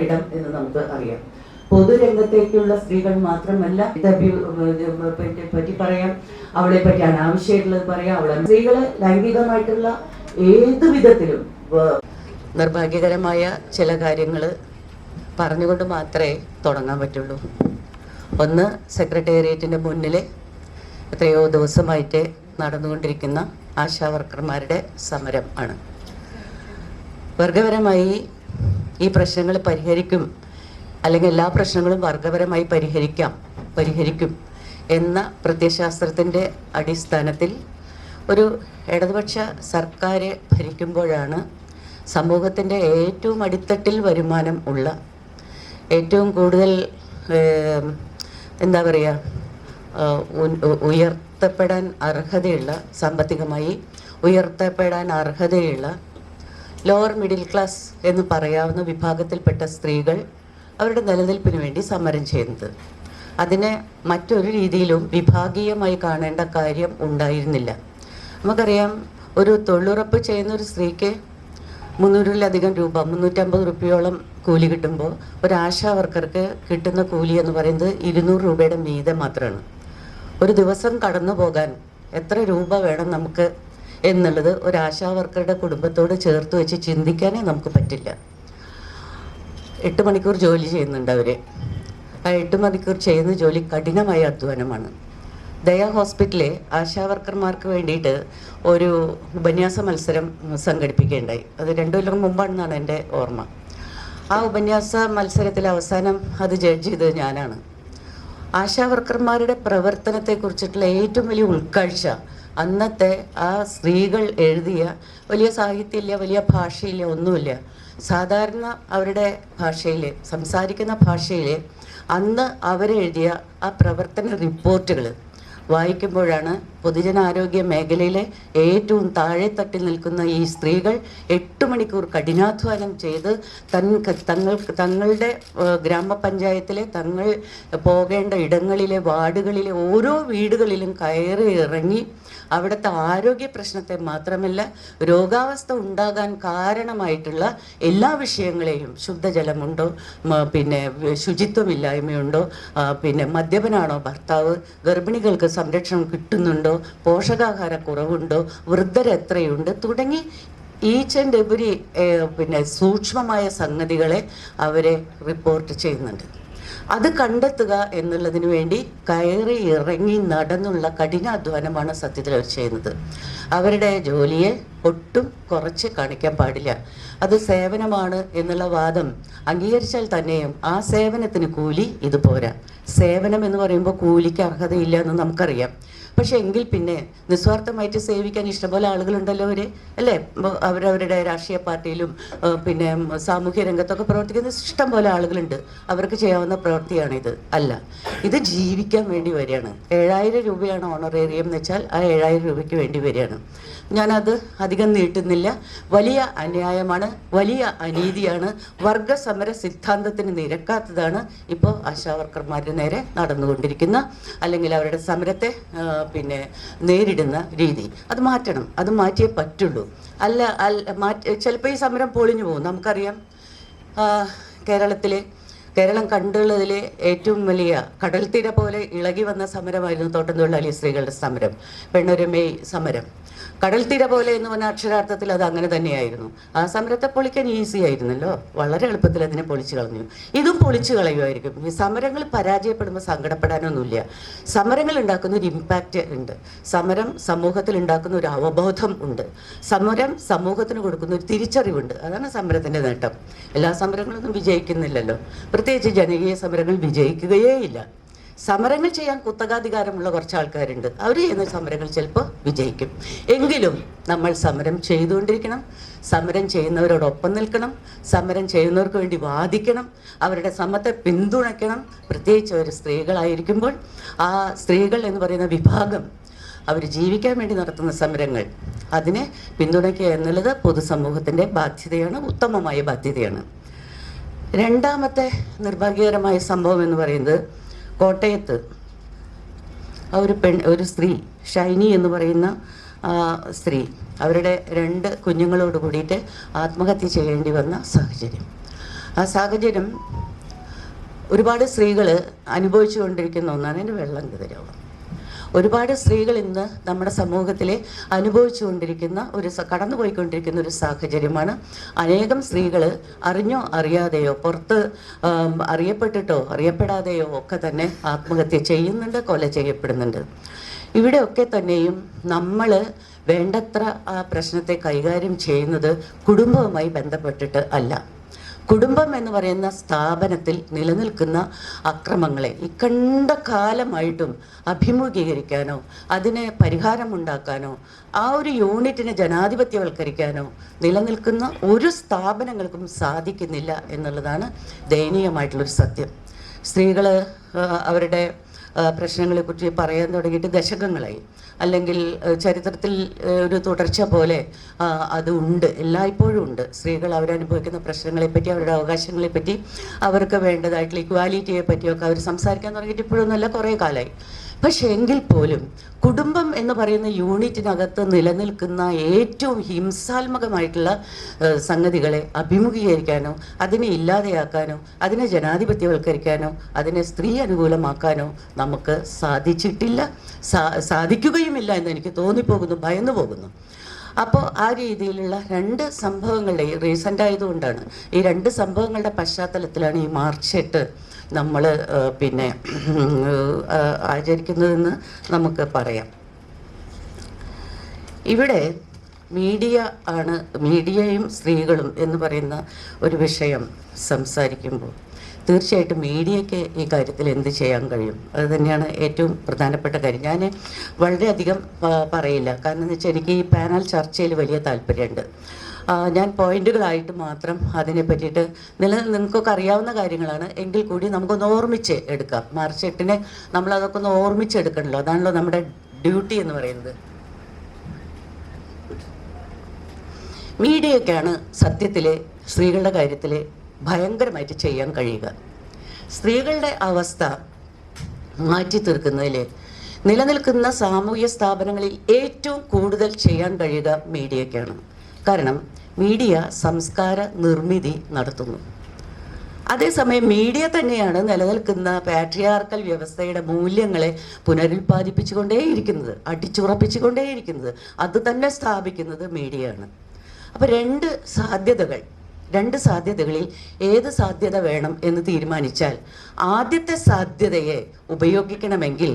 ഇടം എന്ന് നമുക്ക് അറിയാം. പൊതുരംഗത്തേക്കുള്ള സ്ത്രീകൾ മാത്രമല്ല, പറ്റി പറയാം, അവളെ പറ്റി അനാവശ്യമായിട്ടുള്ളത് പറയാം. അവളെ സ്ത്രീകള് ലൈംഗികമായിട്ടുള്ള ഏതു വിധത്തിലും നിർഭാഗ്യകരമായ ചില കാര്യങ്ങൾ പറഞ്ഞുകൊണ്ട് മാത്രമേ തുടങ്ങാൻ പറ്റുള്ളൂ. ഒന്ന്, സെക്രട്ടേറിയറ്റിൻ്റെ മുന്നിൽ എത്രയോ ദിവസമായിട്ട് നടന്നുകൊണ്ടിരിക്കുന്ന ആശാവർക്കർമാരുടെ സമരം ആണ്. വർഗപരമായി ഈ പ്രശ്നങ്ങൾ പരിഹരിക്കും, അല്ലെങ്കിൽ എല്ലാ പ്രശ്നങ്ങളും വർഗപരമായി പരിഹരിക്കും എന്ന പ്രത്യയശാസ്ത്രത്തിൻ്റെ അടിസ്ഥാനത്തിൽ ഒരു ഇടതുപക്ഷ സർക്കാർ ഭരിക്കുമ്പോഴാണ് സമൂഹത്തിൻ്റെ ഏറ്റവും അടിത്തട്ടിൽ വരുമാനം ഉള്ള, ഏറ്റവും കൂടുതൽ എന്താ പറയുക, ഉയർത്തപ്പെടാൻ അർഹതയുള്ള, സാമ്പത്തികമായി ഉയർത്തപ്പെടാൻ അർഹതയുള്ള ലോവർ മിഡിൽ ക്ലാസ് എന്ന് പറയാവുന്ന വിഭാഗത്തിൽപ്പെട്ട സ്ത്രീകൾ അവരുടെ നിലനിൽപ്പിന് വേണ്ടി സമരം ചെയ്യുന്നത്. അതിനെ മറ്റൊരു രീതിയിലും വിഭാഗീയമായി കാണേണ്ട കാര്യം ഉണ്ടായിരുന്നില്ല. നമുക്കറിയാം, ഒരു തൊഴിലുറപ്പ് ചെയ്യുന്ന ഒരു സ്ത്രീക്ക് 300-ലധികം രൂപ, 350 രൂപയോളം കൂലി കിട്ടുമ്പോൾ ഒരു ആശാ വർക്കർക്ക് കിട്ടുന്ന കൂലി എന്ന് പറയുന്നത് 200 രൂപയുടെ മീതെ മാത്രമാണ്. ഒരു ദിവസം കടന്നു പോകാൻ എത്ര രൂപ വേണം നമുക്ക് എന്നുള്ളത് ഒരു ആശാ വർക്കറുടെ കുടുംബത്തോട് ചേർത്ത് വെച്ച് ചിന്തിക്കാനേ നമുക്ക് പറ്റില്ല. 8 മണിക്കൂർ ജോലി ചെയ്യുന്നുണ്ട് അവർ. ആ 8 മണിക്കൂർ ചെയ്യുന്ന ജോലി കഠിനമായ അധ്വാനമാണ്. ദയ ഹോസ്പിറ്റലിലെ ആശാവർക്കർമാർക്ക് വേണ്ടിയിട്ട് ഒരു ഉപന്യാസ മത്സരം സംഘടിപ്പിക്കുകയുണ്ടായി. അത് 2 കൊല്ലം മുമ്പാണെന്നാണ് എൻ്റെ ഓർമ്മ. ആ ഉപന്യാസ മത്സരത്തിൽ അവസാനം അത് ജഡ്ജ് ചെയ്തത് ഞാനാണ്. ആശാവർക്കർമാരുടെ പ്രവർത്തനത്തെക്കുറിച്ചിട്ടുള്ള ഏറ്റവും വലിയ ഉൾക്കാഴ്ച അന്നത്തെ ആ സ്ത്രീകൾ എഴുതിയ, വലിയ സാഹിത്യമില്ല, വലിയ ഭാഷയില്ല, ഒന്നുമില്ല, സാധാരണ അവരുടെ ഭാഷയിൽ, സംസാരിക്കുന്ന ഭാഷയിൽ അന്ന് അവരെഴുതിയ ആ പ്രവർത്തന റിപ്പോർട്ടുകൾ വായിക്കുമ്പോഴാണ് പൊതുജനാരോഗ്യ മേഖലയിലെ ഏറ്റവും താഴെത്തട്ടിൽ നിൽക്കുന്ന ഈ സ്ത്രീകൾ 8 മണിക്കൂർ കഠിനാധ്വാനം ചെയ്ത് തങ്ങളുടെ ഗ്രാമപഞ്ചായത്തിലെ, തങ്ങൾ പോകേണ്ട ഇടങ്ങളിലെ, വാർഡുകളിലെ ഓരോ വീടുകളിലും കയറി ഇറങ്ങി അവിടുത്തെ ആരോഗ്യ പ്രശ്നത്തെ മാത്രമല്ല, രോഗാവസ്ഥ ഉണ്ടാകാൻ കാരണമായിട്ടുള്ള എല്ലാ വിഷയങ്ങളെയും, ശുദ്ധജലമുണ്ടോ, പിന്നെ ശുചിത്വമില്ലായ്മയുണ്ടോ, പിന്നെ മദ്യപനാണോ ഭർത്താവ്, ഗർഭിണികൾക്ക് സംരക്ഷണം കിട്ടുന്നുണ്ടോ, പോഷകാഹാരക്കുറവുണ്ടോ, വൃദ്ധരെത്രയുണ്ട് തുടങ്ങി ഈച്ച് ആൻഡ് എവരി പിന്നെ സൂക്ഷ്മമായ സംഗതികളെ അവരെ റിപ്പോർട്ട് ചെയ്യുന്നുണ്ട്. അത് കണ്ടെത്തുക എന്നുള്ളതിന് വേണ്ടി കയറി ഇറങ്ങി നടന്നുള്ള കഠിനാധ്വാനമാണ് സത്യത്തിൽ അവർ ചെയ്യുന്നത്. അവരുടെ ജോലിയെ ഒട്ടും കുറച്ച് കാണിക്കാൻ പാടില്ല. അത് സേവനമാണ് എന്നുള്ള വാദം അംഗീകരിച്ചാൽ തന്നെയും ആ സേവനത്തിന് കൂലി ഇത് പോരാ. സേവനം എന്ന് പറയുമ്പോൾ കൂലിക്ക് അർഹതയില്ല എന്ന് നമുക്കറിയാം. പക്ഷെ എങ്കിൽ പിന്നെ നിസ്വാർത്ഥമായിട്ട് സേവിക്കാൻ ഇഷ്ടംപോലെ ആളുകളുണ്ടല്ലോ അവർ, അല്ലേ? അവരവരുടെ രാഷ്ട്രീയ പാർട്ടിയിലും പിന്നെ സാമൂഹ്യ രംഗത്തൊക്കെ പ്രവർത്തിക്കുന്ന ഇഷ്ടം പോലെ ആളുകളുണ്ട്. അവർക്ക് ചെയ്യാവുന്ന പ്രവൃത്തിയാണിത്. അല്ല, ഇത് ജീവിക്കാൻ വേണ്ടി വരികയാണ്. 7000 രൂപയാണ് ഓണറേറിയം എന്ന് വെച്ചാൽ ആ 7000 രൂപയ്ക്ക് വേണ്ടി വരികയാണ്. ഞാനത് അധികം നീട്ടുന്നില്ല. വലിയ അന്യായമാണ്, വലിയ അനീതിയാണ്, വർഗസമര സിദ്ധാന്തത്തിന് നിരക്കാത്തതാണ് ഇപ്പോൾ ആശാവർക്കർമാരുടെ നേരെ നടന്നുകൊണ്ടിരിക്കുന്ന, അല്ലെങ്കിൽ അവരുടെ സമരത്തെ പിന്നെ നേരിടുന്ന രീതി. അത് മാറ്റണം, അത് മാറ്റിയേ പറ്റുള്ളൂ. ചിലപ്പോൾ ഈ സമരം പൊളിഞ്ഞു പോകും. നമുക്കറിയാം, കേരളം കണ്ടുള്ളതിലെ ഏറ്റവും വലിയ കടൽത്തീര പോലെ ഇളകി വന്ന സമരമായിരുന്നു തോട്ടം തൊഴിലാളി സ്ത്രീകളുടെ സമരം, പെണ്ണൊരു മെയ് സമരം. കടൽത്തീര പോലെ എന്ന് പറഞ്ഞ അക്ഷരാർത്ഥത്തിൽ അത് അങ്ങനെ തന്നെയായിരുന്നു. ആ സമരത്തെ പൊളിക്കാൻ ഈസി ആയിരുന്നല്ലോ, വളരെ എളുപ്പത്തിൽ അതിനെ പൊളിച്ചു കളഞ്ഞു. ഇതും പൊളിച്ചു കളയുമായിരിക്കും. ഈ സമരങ്ങൾ പരാജയപ്പെടുമ്പോൾ സങ്കടപ്പെടാനൊന്നുമില്ല. സമരങ്ങൾ ഉണ്ടാക്കുന്ന ഒരു ഇമ്പാക്റ്റ് ഉണ്ട്. സമരം സമൂഹത്തിൽ ഉണ്ടാക്കുന്ന ഒരു അവബോധം ഉണ്ട്. സമരം സമൂഹത്തിന് കൊടുക്കുന്ന ഒരു തിരിച്ചറിവുണ്ട്. അതാണ് സമരത്തിൻ്റെ നേട്ടം. എല്ലാ സമരങ്ങളൊന്നും വിജയിക്കുന്നില്ലല്ലോ. പ്രത്യേകിച്ച് ജനകീയ സമരങ്ങൾ വിജയിക്കുകയേ ഇല്ല. സമരങ്ങൾ ചെയ്യാൻ കുത്തകാധികാരമുള്ള കുറച്ച് ആൾക്കാരുണ്ട്. അവർ ചെയ്യുന്ന സമരങ്ങൾ ചിലപ്പോൾ വിജയിക്കും. എങ്കിലും നമ്മൾ സമരം ചെയ്തുകൊണ്ടിരിക്കണം. സമരം ചെയ്യുന്നവരോടൊപ്പം നിൽക്കണം. സമരം ചെയ്യുന്നവർക്ക് വേണ്ടി വാദിക്കണം. അവരുടെ ശ്രമത്തെ പിന്തുണയ്ക്കണം. പ്രത്യേകിച്ച് അവർ സ്ത്രീകളായിരിക്കുമ്പോൾ ആ സ്ത്രീകൾ എന്ന് പറയുന്ന വിഭാഗം അവർ ജീവിക്കാൻ വേണ്ടി നടത്തുന്ന സമരങ്ങൾ, അതിനെ പിന്തുണയ്ക്കുക എന്നുള്ളത് പൊതുസമൂഹത്തിൻ്റെ ബാധ്യതയാണ്, ഉത്തമമായ ബാധ്യതയാണ്. രണ്ടാമത്തെ നിർഭാഗ്യകരമായ സംഭവം എന്ന് പറയുന്നത്, കോട്ടയത്ത് ഒരു സ്ത്രീ, ഷൈനി എന്ന് പറയുന്ന സ്ത്രീ, അവരുടെ 2 കുഞ്ഞുങ്ങളോട് കൂടിയിട്ട് ആത്മഹത്യ ചെയ്യേണ്ടി വന്ന സാഹചര്യം. ആ സാഹചര്യം ഒരുപാട് സ്ത്രീകൾ അനുഭവിച്ചു കൊണ്ടിരിക്കുന്ന ഒന്നാണ്. എൻ്റെ വെള്ളം കയറിയാവും. ഒരുപാട് സ്ത്രീകൾ ഇന്ന് നമ്മുടെ സമൂഹത്തിൽ അനുഭവിച്ചുകൊണ്ടിരിക്കുന്ന കടന്നുപോയിക്കൊണ്ടിരിക്കുന്ന ഒരു സാഹചര്യമാണ്. അനേകം സ്ത്രീകൾ അറിഞ്ഞോ അറിയാതെയോ പുറത്ത് അറിയപ്പെട്ടിട്ടോ അറിയപ്പെടാതെയോ ഒക്കെ തന്നെ ആത്മഹത്യ ചെയ്യുന്നുണ്ട്, കൊല ചെയ്യപ്പെടുന്നുണ്ട്. ഇവിടെയൊക്കെ തന്നെയും നമ്മൾ വേണ്ടത്ര ആ പ്രശ്നത്തെ കൈകാര്യം ചെയ്യുന്നത് കുടുംബവുമായി ബന്ധപ്പെട്ടിട്ട് അല്ല. കുടുംബം എന്ന് പറയുന്ന സ്ഥാപനത്തിൽ നിലനിൽക്കുന്ന അക്രമങ്ങളെ ഇക്കണ്ട കാലമായിട്ടും അഭിമുഖീകരിക്കാനോ അതിന് പരിഹാരമുണ്ടാക്കാനോ ആ ഒരു യൂണിറ്റിനെ ജനാധിപത്യവൽക്കരിക്കാനോ നിലനിൽക്കുന്ന ഒരു സ്ഥാപനങ്ങൾക്കും സാധിക്കുന്നില്ല എന്നുള്ളതാണ് ദയനീയമായിട്ടുള്ളൊരു സത്യം. സ്ത്രീകൾ അവരുടെ പ്രശ്നങ്ങളെക്കുറിച്ച് പറയാൻ തുടങ്ങിയിട്ട് ദശകങ്ങളായി, അല്ലെങ്കിൽ ചരിത്രത്തിൽ ഒരു തുടർച്ച പോലെ അത് ഉണ്ട്, എല്ലായ്പ്പോഴും ഉണ്ട്. സ്ത്രീകൾ അവരനുഭവിക്കുന്ന പ്രശ്നങ്ങളെപ്പറ്റി, അവരുടെ അവകാശങ്ങളെപ്പറ്റി, അവർക്ക് വേണ്ടതായിട്ടുള്ള ഇക്വാലിറ്റിയെ പറ്റിയൊക്കെ അവർ സംസാരിക്കാൻ തുടങ്ങിയിട്ട് ഇപ്പോഴൊന്നുമല്ല, കുറേ കാലമായി. പക്ഷെ എങ്കിൽ പോലും കുടുംബം എന്ന് പറയുന്ന യൂണിറ്റിനകത്ത് നിലനിൽക്കുന്ന ഏറ്റവും ഹിംസാത്മകമായിട്ടുള്ള സംഗതികളെ അഭിമുഖീകരിക്കാനോ അതിനെ ഇല്ലാതെയാക്കാനോ അതിനെ ജനാധിപത്യവൽക്കരിക്കാനോ അതിനെ സ്ത്രീ അനുകൂലമാക്കാനോ നമുക്ക് സാധിച്ചിട്ടില്ല, സാധിക്കുകയുമില്ല എന്ന് എനിക്ക് തോന്നിപ്പോകുന്നു, ഭയന്നു പോകുന്നു. അപ്പോൾ ആ രീതിയിലുള്ള രണ്ട് സംഭവങ്ങളുടെ റീസെൻ്റ് ആയതുകൊണ്ടാണ്, ഈ രണ്ട് സംഭവങ്ങളുടെ പശ്ചാത്തലത്തിലാണ് ഈ മാർച്ച് 8 നമ്മൾ ആചരിക്കുന്നതെന്ന് നമുക്ക് പറയാം. ഇവിടെ മീഡിയയും സ്ത്രീകളും എന്ന് പറയുന്ന ഒരു വിഷയം സംസാരിക്കുമ്പോൾ തീർച്ചയായിട്ടും മീഡിയയ്ക്ക് ഈ കാര്യത്തിൽ എന്ത് ചെയ്യാൻ കഴിയും? അത് തന്നെയാണ് ഏറ്റവും പ്രധാനപ്പെട്ട കാര്യം. ഞാൻ വളരെയധികം പറയില്ല, കാരണം എന്ന് വെച്ചാൽ എനിക്ക് ഈ പാനൽ ചർച്ചയിൽ വലിയ താല്പര്യമുണ്ട്. ഞാൻ പോയിന്റുകളായിട്ട് മാത്രം അതിനെ പറ്റിയിട്ട് നിങ്ങൾക്കൊക്കെ അറിയാവുന്ന കാര്യങ്ങളാണ്, എങ്കിൽ കൂടി നമുക്കൊന്ന് ഓർമ്മിച്ച് എടുക്കാം. മാർച്ച് 8 നമ്മളതൊക്കെ ഒന്ന് ഓർമ്മിച്ചെടുക്കണമല്ലോ, അതാണല്ലോ നമ്മുടെ ഡ്യൂട്ടി എന്ന് പറയുന്നത്. മീഡിയയ്ക്കാണ് സത്യത്തിൽ സ്ത്രീകളുടെ കാര്യത്തിൽ ഭയങ്കരമായിട്ട് ചെയ്യാൻ കഴിയുക. സ്ത്രീകളുടെ അവസ്ഥ മാറ്റി തീർക്കുന്നതിൽ നിലനിൽക്കുന്ന സാമൂഹ്യ സ്ഥാപനങ്ങളിൽ ഏറ്റവും കൂടുതൽ ചെയ്യാൻ കഴിയുക മീഡിയയ്ക്കാണ്. കാരണം മീഡിയ സംസ്കാര നിർമ്മിതി നടത്തുന്നു. അതേസമയം മീഡിയ തന്നെയാണ് നിലനിൽക്കുന്ന പാട്രിയാർക്കൽ വ്യവസ്ഥയുടെ മൂല്യങ്ങളെ പുനരുൽപ്പാദിപ്പിച്ചുകൊണ്ടേയിരിക്കുന്നത്, അടിച്ചുറപ്പിച്ചുകൊണ്ടേയിരിക്കുന്നത്, അത് തന്നെ സ്ഥാപിക്കുന്നത് മീഡിയയാണ്. അപ്പോൾ രണ്ട് സാധ്യതകളിൽ ഏത് സാധ്യത വേണം എന്ന് തീരുമാനിച്ചാൽ ആദ്യത്തെ സാധ്യതയെ ഉപയോഗിക്കണമെങ്കിൽ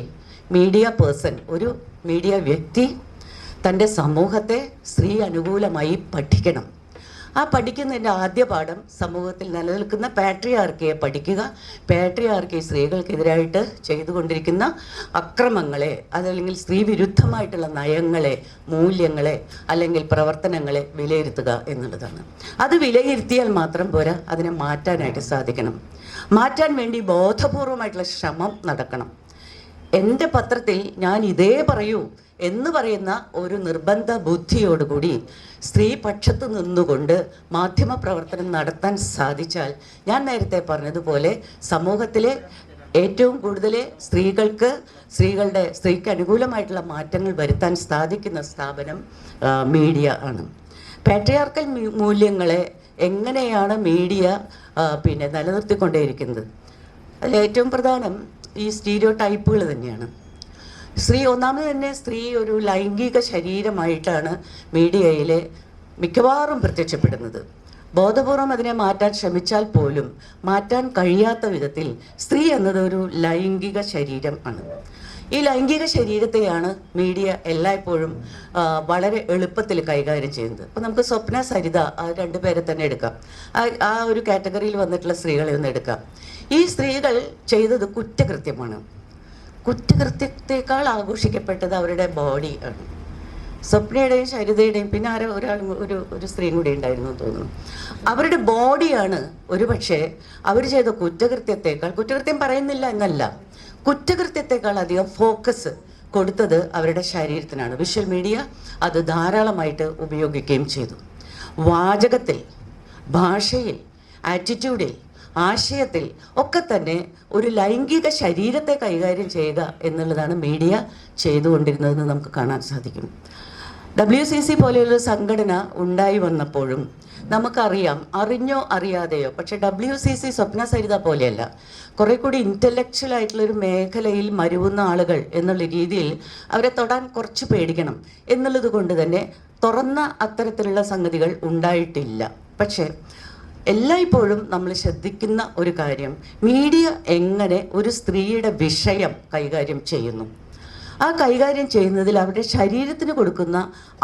മീഡിയ പേഴ്സൺ, ഒരു മീഡിയ വ്യക്തി തൻ്റെ സമൂഹത്തെ സ്ത്രീ അനുകൂലമായി പഠിക്കണം. ആ പഠിക്കുന്നതിൻ്റെ ആദ്യ പാഠം സമൂഹത്തിൽ നിലനിൽക്കുന്ന പാട്രിയാർക്കിയെ പഠിക്കുക. പാട്രിയാർക്കി സ്ത്രീകൾക്കെതിരായിട്ട് ചെയ്തുകൊണ്ടിരിക്കുന്ന അക്രമങ്ങളെ, അതല്ലെങ്കിൽ സ്ത്രീ വിരുദ്ധമായിട്ടുള്ള നയങ്ങളെ, മൂല്യങ്ങളെ അല്ലെങ്കിൽ പ്രവർത്തനങ്ങളെ വിലയിരുത്തുക എന്നുള്ളതാണ്. അത് വിലയിരുത്തിയാൽ മാത്രം പോരാ, അതിനെ മാറ്റാനായിട്ട് സാധിക്കണം. മാറ്റാൻ വേണ്ടി ബോധപൂർവമായിട്ടുള്ള ശ്രമം നടക്കണം. എൻ്റെ പത്രത്തിൽ ഞാൻ ഇതേ പറയൂ എന്ന് പറയുന്ന ഒരു നിർബന്ധ ബുദ്ധിയോടുകൂടി സ്ത്രീ പക്ഷത്ത് നിന്നുകൊണ്ട് മാധ്യമ പ്രവർത്തനം നടത്താൻ സാധിച്ചാൽ, ഞാൻ നേരത്തെ പറഞ്ഞതുപോലെ സമൂഹത്തിലെ ഏറ്റവും കൂടുതൽ സ്ത്രീക്ക് അനുകൂലമായിട്ടുള്ള മാറ്റങ്ങൾ വരുത്താൻ സാധിക്കുന്ന സ്ഥാപനം മീഡിയ ആണ്. പാട്രിയാർക്കൽ മൂല്യങ്ങളെ എങ്ങനെയാണ് മീഡിയ നിലനിർത്തിക്കൊണ്ടേയിരിക്കുന്നത്? അതിൽ ഏറ്റവും പ്രധാനം ഈ സ്റ്റീരിയോ ടൈപ്പുകൾ തന്നെയാണ്. ഒന്നാമത് തന്നെ സ്ത്രീ ഒരു ലൈംഗിക ശരീരമായിട്ടാണ് മീഡിയയിൽ മിക്കവാറും പ്രത്യക്ഷപ്പെടുന്നത്. ബോധപൂർവം അതിനെ മാറ്റാൻ ശ്രമിച്ചാൽ പോലും മാറ്റാൻ കഴിയാത്ത വിധത്തിൽ സ്ത്രീ എന്നത് ഒരു ലൈംഗിക ശരീരം ആണ്. ഈ ലൈംഗിക ശരീരത്തെയാണ് മീഡിയ എല്ലായ്പ്പോഴും വളരെ എളുപ്പത്തിൽ കൈകാര്യം ചെയ്യുന്നത്. അപ്പോൾ നമുക്ക് സ്വപ്ന, സരിത, ആ രണ്ടുപേരെ തന്നെ എടുക്കാം. ആ ഒരു കാറ്റഗറിയിൽ വന്നിട്ടുള്ള സ്ത്രീകളെ ഒന്ന് എടുക്കാം. ഈ സ്ത്രീകൾ ചെയ്തത് കുറ്റകൃത്യമാണ്. കുറ്റകൃത്യത്തെക്കാൾ ആഘോഷിക്കപ്പെട്ടത് അവരുടെ ബോഡി ആണ്. സ്വപ്നയുടെയും സരിതയുടെയും പിന്നെ ഒരു സ്ത്രീയും കൂടി ഉണ്ടായിരുന്നു തോന്നുന്നു. അവരുടെ ബോഡിയാണ് ഒരുപക്ഷെ അവർ ചെയ്ത കുറ്റകൃത്യം പറയുന്നില്ല എന്നല്ല, കുറ്റകൃത്യത്തെക്കാൾ അധികം ഫോക്കസ് കൊടുത്തത് അവരുടെ ശരീരത്തിനാണ്. വിഷ്വൽ മീഡിയ അത് ധാരാളമായിട്ട് ഉപയോഗിക്കുകയും ചെയ്തു. വാചകത്തിൽ, ഭാഷയിൽ, ആറ്റിറ്റ്യൂഡിൽ, ആശയത്തിൽ ഒക്കെ തന്നെ ഒരു ലൈംഗിക ശരീരത്തെ കൈകാര്യം ചെയ്യുക എന്നുള്ളതാണ് മീഡിയ ചെയ്തുകൊണ്ടിരുന്നതെന്ന് നമുക്ക് കാണാൻ സാധിക്കും. WCC പോലെയുള്ള സംഘടന ഉണ്ടായി വന്നപ്പോഴും നമുക്കറിയാം, അറിഞ്ഞോ അറിയാതെയോ, പക്ഷെ WCC സ്വപ്ന സരിത പോലെയല്ല, കുറെ കൂടി ഇൻ്റലക്ച്വൽ ആയിട്ടുള്ളൊരു മേഖലയിൽ മരുവുന്ന ആളുകൾ എന്നുള്ള രീതിയിൽ അവരെ തൊടാൻ കുറച്ച് പേടിക്കണം എന്നുള്ളത് കൊണ്ട് തന്നെ തുറന്ന അത്തരത്തിലുള്ള സംഗതികൾ ഉണ്ടായിട്ടില്ല. പക്ഷേ എല്ലായ്പ്പോഴും നമ്മൾ ശ്രദ്ധിക്കുന്ന ഒരു കാര്യം, മീഡിയ എങ്ങനെ ഒരു സ്ത്രീയുടെ വിഷയം കൈകാര്യം ചെയ്യുന്നു. ആ കൈകാര്യം ചെയ്യുന്നതിൽ അവരുടെ ശരീരത്തിന് കൊടുക്കുന്ന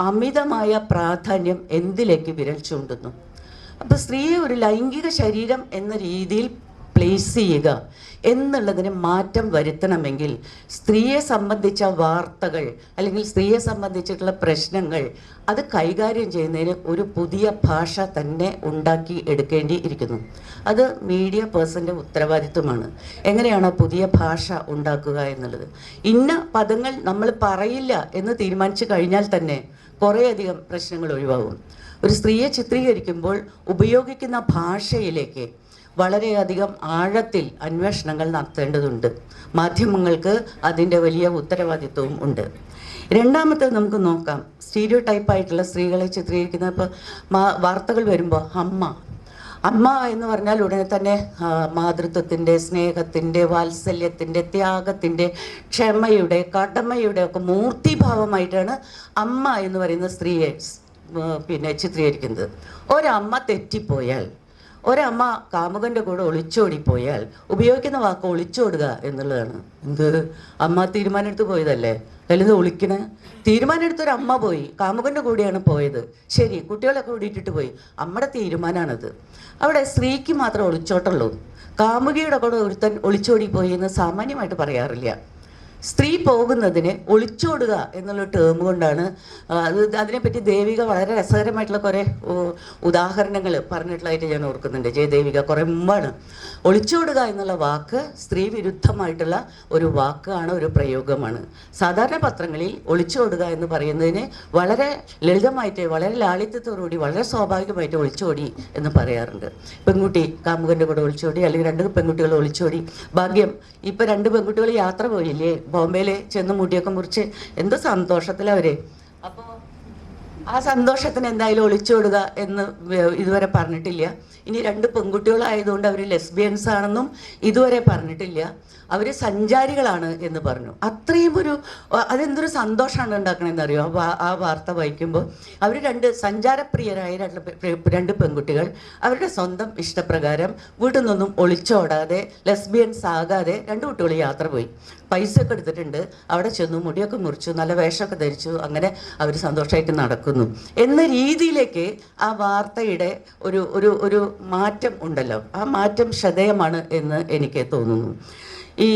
അമിതമായ പ്രാധാന്യം എന്തിലേക്ക് വിരൽ ചൂണ്ടുന്നു. അപ്പോൾ സ്ത്രീയെ ഒരു ലൈംഗിക ശരീരം എന്ന രീതിയിൽ പ്ലേസ് ചെയ്യുക എന്നുള്ളതിന് മാറ്റം വരുത്തണമെങ്കിൽ സ്ത്രീയെ സംബന്ധിച്ച വാർത്തകൾ അല്ലെങ്കിൽ സ്ത്രീയെ സംബന്ധിച്ചിട്ടുള്ള പ്രശ്നങ്ങൾ അത് കൈകാര്യം ചെയ്യുന്നതിന് ഒരു പുതിയ ഭാഷ തന്നെ ഉണ്ടാക്കി എടുക്കേണ്ടിയിരിക്കുന്നു. അത് മീഡിയ പേഴ്സൻ്റെ ഉത്തരവാദിത്വമാണ്. എങ്ങനെയാണ് പുതിയ ഭാഷ ഉണ്ടാക്കുക എന്നുള്ളത്. ഇന്ന പദങ്ങൾ നമ്മൾ പറയില്ല എന്ന് തീരുമാനിച്ചു കഴിഞ്ഞാൽ തന്നെ കുറേയധികം പ്രശ്നങ്ങൾ ഒഴിവാകും. ഒരു സ്ത്രീയെ ചിത്രീകരിക്കുമ്പോൾ ഉപയോഗിക്കുന്ന ഭാഷയിലേക്ക് വളരെയധികം ആഴത്തിൽ അന്വേഷണങ്ങൾ നടത്തേണ്ടതുണ്ട്. മാധ്യമങ്ങൾക്ക് അതിൻ്റെ വലിയ ഉത്തരവാദിത്വവും ഉണ്ട്. രണ്ടാമത്തെ നമുക്ക് നോക്കാം, സ്റ്റീരിയോ ടൈപ്പായിട്ടുള്ള സ്ത്രീകളെ ചിത്രീകരിക്കുന്ന. ഇപ്പോൾ വാർത്തകൾ വരുമ്പോൾ അമ്മ എന്ന് പറഞ്ഞാൽ ഉടനെ തന്നെ മാതൃത്വത്തിൻ്റെ, സ്നേഹത്തിൻ്റെ, വാത്സല്യത്തിൻ്റെ, ത്യാഗത്തിൻ്റെ, ക്ഷമയുടെ, കടമയുടെ ഒക്കെ മൂർത്തിഭാവമായിട്ടാണ് അമ്മ എന്ന് പറയുന്ന സ്ത്രീയെ ചിത്രീകരിക്കുന്നത്. ഒരമ്മ തെറ്റിപ്പോയാൽ, ഒരമ്മ കാമുകൻ്റെ കൂടെ ഒളിച്ചോടിപ്പോയാൽ ഉപയോഗിക്കുന്ന വാക്ക് ഒളിച്ചോടുക എന്നുള്ളതാണ്. എന്ത്, അമ്മ തീരുമാനമെടുത്ത് പോയതല്ലേ, അല്ലെങ്കിൽ ഒളിക്കണേ? തീരുമാനമെടുത്തൊരു അമ്മ പോയി, കാമുകൻ്റെ കൂടെയാണ് പോയത്, ശരി, കുട്ടികളൊക്കെ കൂടിയിട്ടിട്ട് പോയി, അമ്മയുടെ തീരുമാനമാണത്. അവിടെ സ്ത്രീക്ക് മാത്രം ഒളിച്ചോട്ടുള്ളൂ. കാമുകിയുടെ കൂടെ ഒരുത്തൻ ഒളിച്ചോടിപ്പോയി എന്ന് സാമാന്യമായിട്ട് പറയാറില്ല. സ്ത്രീ പോകുന്നതിനെ ഒളിച്ചോടുക എന്നുള്ള ടേം കൊണ്ടാണ് അതിനെപ്പറ്റി ദേവിക വളരെ രസകരമായിട്ടുള്ള കുറേ ഉദാഹരണങ്ങൾ പറഞ്ഞിട്ടുള്ളതായിട്ട് ഞാൻ ഓർക്കുന്നുണ്ട്. ജയദേവിക കുറേ മുമ്പാണ്. ഒളിച്ചോടുക എന്നുള്ള വാക്ക് സ്ത്രീ വിരുദ്ധമായിട്ടുള്ള ഒരു വാക്കാണ്, ഒരു പ്രയോഗമാണ്. സാധാരണ പത്രങ്ങളിൽ ഒളിച്ചോടുക എന്ന് പറയുന്നതിന് വളരെ ലളിതമായിട്ട്, വളരെ ലാളിത്യത്തോടുകൂടി, വളരെ സ്വാഭാവികമായിട്ട് ഒളിച്ചോടി എന്ന് പറയാറുണ്ട്. പെൺകുട്ടി കാമുകൻ്റെ കൂടെ ഒളിച്ചോടി, അല്ലെങ്കിൽ 2 പെൺകുട്ടികൾ ഒളിച്ചോടി. ഭാഗ്യം, ഇപ്പം 2 പെൺകുട്ടികൾ യാത്ര പോയില്ലേ, ബോംബെയിൽ ചെന്ന് മുടിയൊക്കെ മുറിച്ച്, എന്ത് സന്തോഷത്തിലവർ. അപ്പോൾ ആ സന്തോഷത്തിന് എന്തായാലും ഒളിച്ചോടുക എന്ന് ഇതുവരെ പറഞ്ഞിട്ടില്ല. ഇനി 2 പെൺകുട്ടികളായതുകൊണ്ട് അവർ ലെസ്ബിയൻസ് ആണെന്നും ഇതുവരെ പറഞ്ഞിട്ടില്ല. അവർ സഞ്ചാരികളാണ് എന്ന് പറഞ്ഞു. അത്രയും അതെന്തൊരു സന്തോഷമാണ് ഉണ്ടാക്കണമെന്നറിയോ ആ വാർത്ത വായിക്കുമ്പോൾ. അവർ 2 സഞ്ചാരപ്രിയരായ 2 പെൺകുട്ടികൾ അവരുടെ സ്വന്തം ഇഷ്ടപ്രകാരം വീട്ടിൽ നിന്നൊന്നും ഒളിച്ചോടാതെ, ലെസ്ബിയൻസ് ആകാതെ 2 കുട്ടികൾ യാത്ര പോയി. പൈസയൊക്കെ എടുത്തിട്ടുണ്ട്, അവിടെ ചെന്നു, മുടിയൊക്കെ മുറിച്ചു, നല്ല വേഷമൊക്കെ ധരിച്ചു, അങ്ങനെ അവർ സന്തോഷമായിട്ട് നടക്കുന്നു എന്ന രീതിയിലേക്ക് ആ വാർത്തയുടെ ഒരു മാറ്റം ഉണ്ടല്ലോ. ആ മാറ്റം ശ്രദ്ധേയമാണ് എന്ന് എനിക്ക് തോന്നുന്നു. ഈ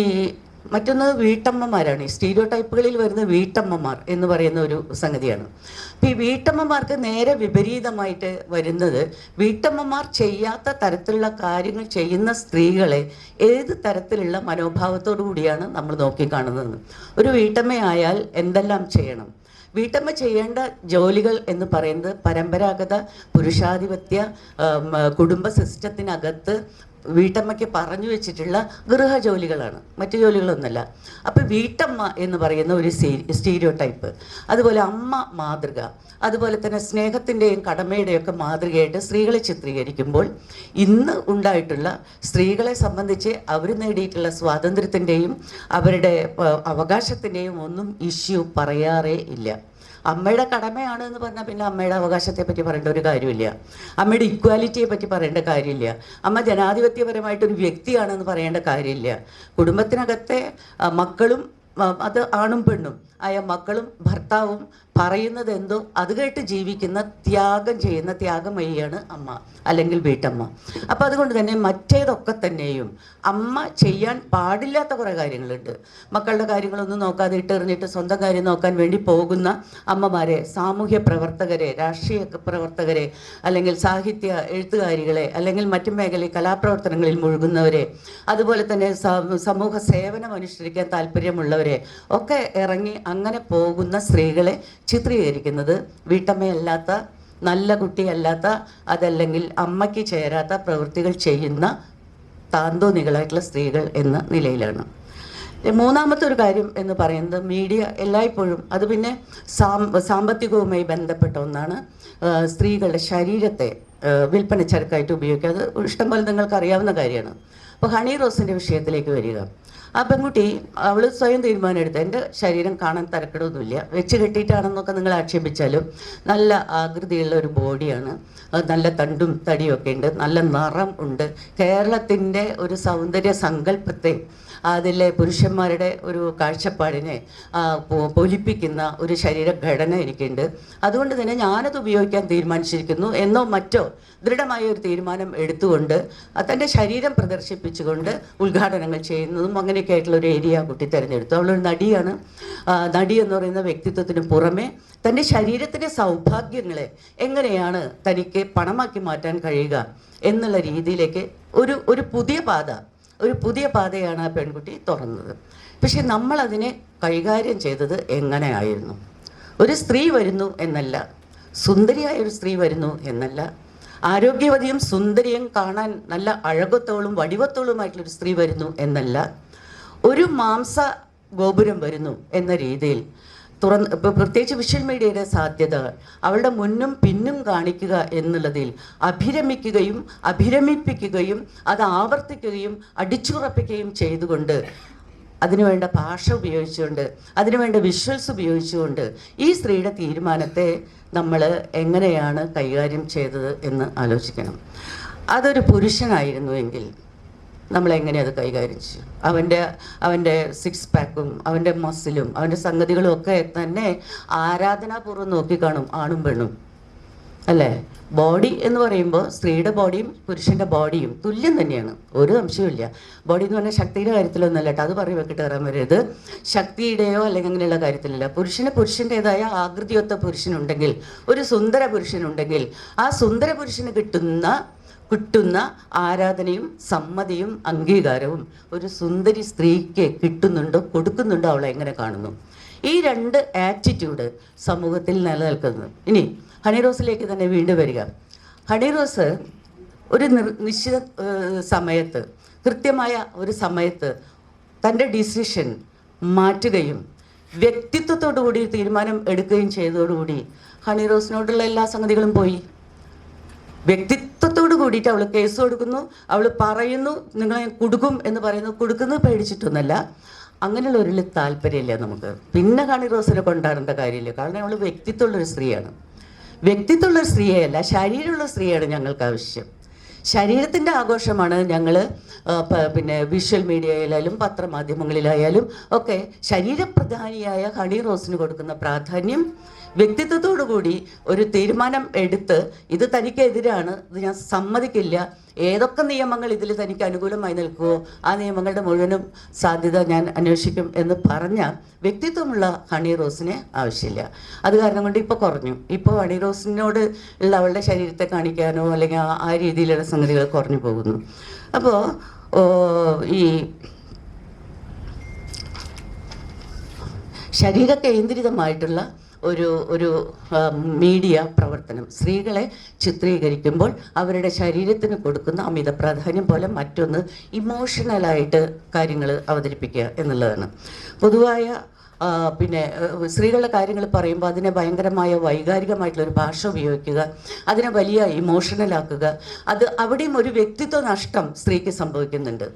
മറ്റൊന്ന് വീട്ടമ്മമാരാണ്. ഈ സ്റ്റീരിയോ ടൈപ്പുകളിൽ വരുന്ന വീട്ടമ്മമാർ എന്ന് പറയുന്ന ഒരു സംഗതിയാണ്. അപ്പോൾ ഈ വീട്ടമ്മമാർക്ക് നേരെ വിപരീതമായിട്ട് വരുന്നത്, വീട്ടമ്മമാർ ചെയ്യാത്ത തരത്തിലുള്ള കാര്യങ്ങൾ ചെയ്യുന്ന സ്ത്രീകളെ ഏത് തരത്തിലുള്ള മനോഭാവത്തോടു കൂടിയാണ് നമ്മൾ നോക്കിക്കാണുന്നത്. ഒരു വീട്ടമ്മയായാൽ എന്തെല്ലാം ചെയ്യണം? വീട്ടമ്മ ചെയ്യേണ്ട ജോലികൾ എന്ന് പറയുന്നത് പരമ്പരാഗത പുരുഷാധിപത്യ കുടുംബ സിസ്റ്റത്തിനകത്ത് വീട്ടമ്മയ്ക്ക് പറഞ്ഞു വെച്ചിട്ടുള്ള ഗൃഹജോലികളാണ്, മറ്റു ജോലികളൊന്നുമല്ല. അപ്പോൾ വീട്ടമ്മ എന്ന് പറയുന്ന ഒരു സ്റ്റീരിയോ ടൈപ്പ്. അതുപോലെ അമ്മ മാതൃക, അതുപോലെ തന്നെ സ്നേഹത്തിൻ്റെയും കടമയുടെയും ഒക്കെ മാതൃകയായിട്ട് സ്ത്രീകളെ ചിത്രീകരിക്കുമ്പോൾ ഇന്ന് ഉണ്ടായിട്ടുള്ള സ്ത്രീകളെ സംബന്ധിച്ച് അവർ നേടിയിട്ടുള്ള സ്വാതന്ത്ര്യത്തിൻ്റെയും അവരുടെ അവകാശത്തിൻ്റെയും ഒന്നും ഇഷ്യൂ പറയാറേ ഇല്ല. അമ്മയുടെ കടമയാണ് എന്ന് പറഞ്ഞാൽ പിന്നെ അമ്മയുടെ അവകാശത്തെ പറ്റി പറയേണ്ട ഒരു കാര്യമില്ല. അമ്മയുടെ ഇക്വാലിറ്റിയെ പറ്റി പറയേണ്ട കാര്യമില്ല. അമ്മ ജനാധിപത്യപരമായിട്ടൊരു വ്യക്തിയാണെന്ന് പറയേണ്ട കാര്യമില്ല. കുടുംബത്തിനകത്തെ മക്കളും, അത് ആണും പെണ്ണും ആയ മക്കളും ഭർത്താവും പറയുന്നത് എന്തോ അത് കേട്ട് ജീവിക്കുന്ന, ത്യാഗം ചെയ്യുന്ന ത്യാഗമയിയാണ് അമ്മ, അല്ലെങ്കിൽ വീട്ടമ്മ. അപ്പം അതുകൊണ്ട് തന്നെ മറ്റേതൊക്കെ തന്നെയും അമ്മ ചെയ്യാൻ പാടില്ലാത്ത കുറേ കാര്യങ്ങളുണ്ട്. മക്കളുടെ കാര്യങ്ങളൊന്നും നോക്കാതെ ഇട്ടെറിഞ്ഞിട്ട് സ്വന്തം കാര്യം നോക്കാൻ വേണ്ടി പോകുന്ന അമ്മമാരെ, സാമൂഹ്യ പ്രവർത്തകരെ, രാഷ്ട്രീയ പ്രവർത്തകരെ, അല്ലെങ്കിൽ സാഹിത്യ എഴുത്തുകാരികളെ, അല്ലെങ്കിൽ മറ്റു മേഖലയിൽ കലാപ്രവർത്തനങ്ങളിൽ മുഴുകുന്നവരെ, അതുപോലെ തന്നെ സമൂഹ സേവനം അനുഷ്ഠിക്കാൻ താല്പര്യമുള്ളവരെ ഒക്കെ ഇറങ്ങി അങ്ങനെ പോകുന്ന സ്ത്രീകളെ ചിത്രീകരിക്കുന്നത് വീട്ടമ്മയല്ലാത്ത, നല്ല കുട്ടിയല്ലാത്ത, അതല്ലെങ്കിൽ അമ്മയ്ക്ക് ചേരാത്ത പ്രവൃത്തികൾ ചെയ്യുന്ന താന്തോന്നികളായിട്ടുള്ള സ്ത്രീകൾ എന്ന നിലയിലാണ്. മൂന്നാമത്തെ ഒരു കാര്യം എന്ന് പറയുന്നത് മീഡിയ എല്ലായ്പ്പോഴും അത് പിന്നെ സാമ്പത്തികവുമായി ബന്ധപ്പെട്ട ഒന്നാണ്. സ്ത്രീകളുടെ ശരീരത്തെ വിൽപ്പന ചരക്കായിട്ട് ഉപയോഗിക്കുക. അത് ഇഷ്ടംപോലെ നിങ്ങൾക്ക് അറിയാവുന്ന കാര്യമാണ്. അപ്പോൾ ഹണി റോസിൻ്റെ വിഷയത്തിലേക്ക് വരിക. ആ പെൺകുട്ടി അവൾ സ്വയം തീരുമാനം എടുത്ത് എൻ്റെ ശരീരം കാണാൻ തരക്കെടൊന്നുമില്ല, വെച്ച് കെട്ടിയിട്ടാണെന്നൊക്കെ നിങ്ങൾ ആക്ഷേപിച്ചാലും നല്ല ആകൃതിയുള്ള ഒരു ബോഡിയാണ്, നല്ല തണ്ടും തടിയും ഒക്കെ ഉണ്ട്, നല്ല നിറം ഉണ്ട്. കേരളത്തിൻ്റെ ഒരു സൗന്ദര്യ സങ്കല്പത്തെ അതിലെ പുരുഷന്മാരുടെ ഒരു കാഴ്ചപ്പാടിനെ പൊലിപ്പിക്കുന്ന ഒരു ശരീരഘടന എനിക്കുണ്ട്. അതുകൊണ്ട് തന്നെ ഞാനത് ഉപയോഗിക്കാൻ തീരുമാനിച്ചിരിക്കുന്നു എന്നോ മറ്റോ ദൃഢമായ ഒരു തീരുമാനം എടുത്തുകൊണ്ട് തൻ്റെ ശരീരം പ്രദർശിപ്പിച്ചുകൊണ്ട് ഉദ്ഘാടനങ്ങൾ ചെയ്യുന്നതും അങ്ങനെയൊക്കെ ആയിട്ടുള്ള ഒരു ഏരിയ കുട്ടി തിരഞ്ഞെടുത്തു. അവളൊരു നടിയാണ്. നടി എന്ന് പറയുന്ന വ്യക്തിത്വത്തിന് പുറമെ തൻ്റെ ശരീരത്തിൻ്റെ സൗഭാഗ്യങ്ങളെ എങ്ങനെയാണ് തനിക്ക് പണമാക്കി മാറ്റാൻ കഴിയുക എന്നുള്ള രീതിയിലേക്ക് ഒരു പുതിയ പാതയാണ് ആ പെൺകുട്ടി തുറന്നത്. പക്ഷെ നമ്മളതിനെ കൈകാര്യം ചെയ്തത് എങ്ങനെയായിരുന്നു? ഒരു സ്ത്രീ വരുന്നു എന്നല്ല, സുന്ദരിയായ ഒരു സ്ത്രീ വരുന്നു എന്നല്ല, ആരോഗ്യവതിയും സുന്ദരിയും കാണാൻ നല്ല അഴകത്തോളും വടിവത്തോളുമായിട്ടുള്ളൊരു സ്ത്രീ വരുന്നു എന്നല്ല, ഒരു മാംസ ഗോപുരം വരുന്നു എന്ന രീതിയിൽ ഇപ്പോൾ പ്രത്യേകിച്ച് വിഷ്വൽ മീഡിയയുടെ സാധ്യത അവളുടെ മുന്നും പിന്നും കാണിക്കുക എന്നുള്ളതിൽ അഭിരമിപ്പിക്കുകയും അത് ആവർത്തിക്കുകയും അടിച്ചുറപ്പിക്കുകയും ചെയ്തുകൊണ്ട് അതിനുവേണ്ട ഭാഷ ഉപയോഗിച്ചുകൊണ്ട് അതിനുവേണ്ട വിഷ്വൽസ് ഉപയോഗിച്ചുകൊണ്ട് ഈ സ്ത്രീയുടെ തീരുമാനത്തെ നമ്മൾ എങ്ങനെയാണ് കൈകാര്യം ചെയ്തത് എന്ന് ആലോചിക്കണം. അതൊരു പുരുഷനായിരുന്നുവെങ്കിൽ നമ്മളെങ്ങനെ അത് കൈകാര്യം ചെയ്യും? അവൻ്റെ സിക്സ് പാക്കും അവൻ്റെ മസിലും അവൻ്റെ സംഗതികളും ഒക്കെ തന്നെ ആരാധനാപൂർവ്വം നോക്കിക്കാണും ആണും പെണ്ണും, അല്ലേ? ബോഡി എന്ന് പറയുമ്പോൾ സ്ത്രീയുടെ ബോഡിയും പുരുഷൻ്റെ ബോഡിയും തുല്യം തന്നെയാണ്, ഒരു സംശയമില്ല. ബോഡി എന്ന് പറഞ്ഞാൽ ശക്തിയുടെ കാര്യത്തിലൊന്നല്ല കേട്ടോ, അത് പറയും വെക്കിട്ട് കയറാൻ വരരുത്. ശക്തിയുടെയോ അല്ലെങ്കിൽ അങ്ങനെയുള്ള കാര്യത്തിലല്ല. പുരുഷൻ്റേതായ ആകൃതിയൊത്ത പുരുഷനുണ്ടെങ്കിൽ, ഒരു സുന്ദര പുരുഷനുണ്ടെങ്കിൽ, ആ സുന്ദര പുരുഷന് കിട്ടുന്ന ആരാധനയും സമ്മതിയും അംഗീകാരവും ഒരു സുന്ദരി സ്ത്രീക്ക് കൊടുക്കുന്നുണ്ടോ അവളെ എങ്ങനെ കാണുന്നു? ഈ രണ്ട് ആറ്റിറ്റ്യൂഡ് സമൂഹത്തിൽ നിലനിൽക്കുന്നത്. ഇനി ഹണി റോസിലേക്ക് തന്നെ വീണ്ടും വരിക. ഹണി റോസ് ഒരു നിശ്ചിത സമയത്ത്, കൃത്യമായ ഒരു സമയത്ത് തൻ്റെ ഡിസിഷൻ മാറ്റുകയും വ്യക്തിത്വത്തോടു കൂടി തീരുമാനം എടുക്കുകയും ചെയ്തതോടുകൂടി ഹണി റോസിനോടുള്ള എല്ലാ സംഗതികളും പോയി. വ്യക്തിത്വത്തോട് കൂടിയിട്ട് അവൾ കേസ് കൊടുക്കുന്നു, അവൾ പറയുന്നു നിങ്ങളെ കൊടുക്കും എന്ന് പറയുന്നു. കൊടുക്കുന്നത് പേടിച്ചിട്ടൊന്നല്ല, അങ്ങനെയുള്ള ഒരു താല്പര്യമില്ല നമുക്ക്. പിന്നെ ഹണി റോസിനെ കൊണ്ടാടേണ്ട കാര്യമില്ല, കാരണം അവൾ വ്യക്തിത്വമുള്ളൊരു സ്ത്രീയാണ്. വ്യക്തിത്വമുള്ളൊരു സ്ത്രീയല്ല, ശരീരമുള്ള സ്ത്രീയാണ് ഞങ്ങൾക്ക് ആവശ്യം. ശരീരത്തിൻ്റെ ആഘോഷമാണ് ഞങ്ങൾ പിന്നെ വിഷ്വൽ മീഡിയയിലായാലും പത്രമാധ്യമങ്ങളിലായാലും ഒക്കെ ശരീരപ്രധാനിയായ ഹണി റോസിന് കൊടുക്കുന്ന പ്രാധാന്യം. വ്യക്തിത്വത്തോടു കൂടി ഒരു തീരുമാനം എടുത്ത് ഇത് തനിക്കെതിരാണ്, ഇത് ഞാൻ സമ്മതിക്കില്ല, ഏതൊക്കെ നിയമങ്ങൾ ഇതിൽ തനിക്ക് അനുകൂലമായി നിൽക്കുമോ ആ നിയമങ്ങളുടെ മുഴുവനും സാധ്യത ഞാൻ അന്വേഷിക്കും എന്ന് പറഞ്ഞ വ്യക്തിത്വമുള്ള ഹണി റോസിനെ ആവശ്യമില്ല. അത് കാരണം കൊണ്ട് ഇപ്പോൾ കുറഞ്ഞു. ഇപ്പോൾ ഹണി റോസിനോട് ഉള്ള അവളുടെ ശരീരത്തെ കാണിക്കാനോ അല്ലെങ്കിൽ ആ രീതിയിലുള്ള സംഗതികൾ കുറഞ്ഞു പോകുന്നു. അപ്പോൾ ഈ ശരീര കേന്ദ്രിതമായിട്ടുള്ള ഒരു മീഡിയ പ്രവർത്തനം സ്ത്രീകളെ ചിത്രീകരിക്കുമ്പോൾ അവരുടെ ശരീരത്തിന് കൊടുക്കുന്ന അമിത പ്രാധാന്യം പോലെ മറ്റൊന്ന് ഇമോഷണലായിട്ട് കാര്യങ്ങൾ അവതരിപ്പിക്കുക എന്നുള്ളതാണ്. പൊതുവായ പിന്നെ സ്ത്രീകളുടെ കാര്യങ്ങൾ പറയുമ്പോൾ അതിനെ ഭയങ്കരമായ വൈകാരികമായിട്ടുള്ളൊരു ഭാഷ ഉപയോഗിക്കുക, അതിനെ വലിയ ഇമോഷണലാക്കുക, അത് അവിടെയും ഒരു വ്യക്തിത്വ നഷ്ടം സ്ത്രീക്ക് സംഭവിക്കുന്നുണ്ട്.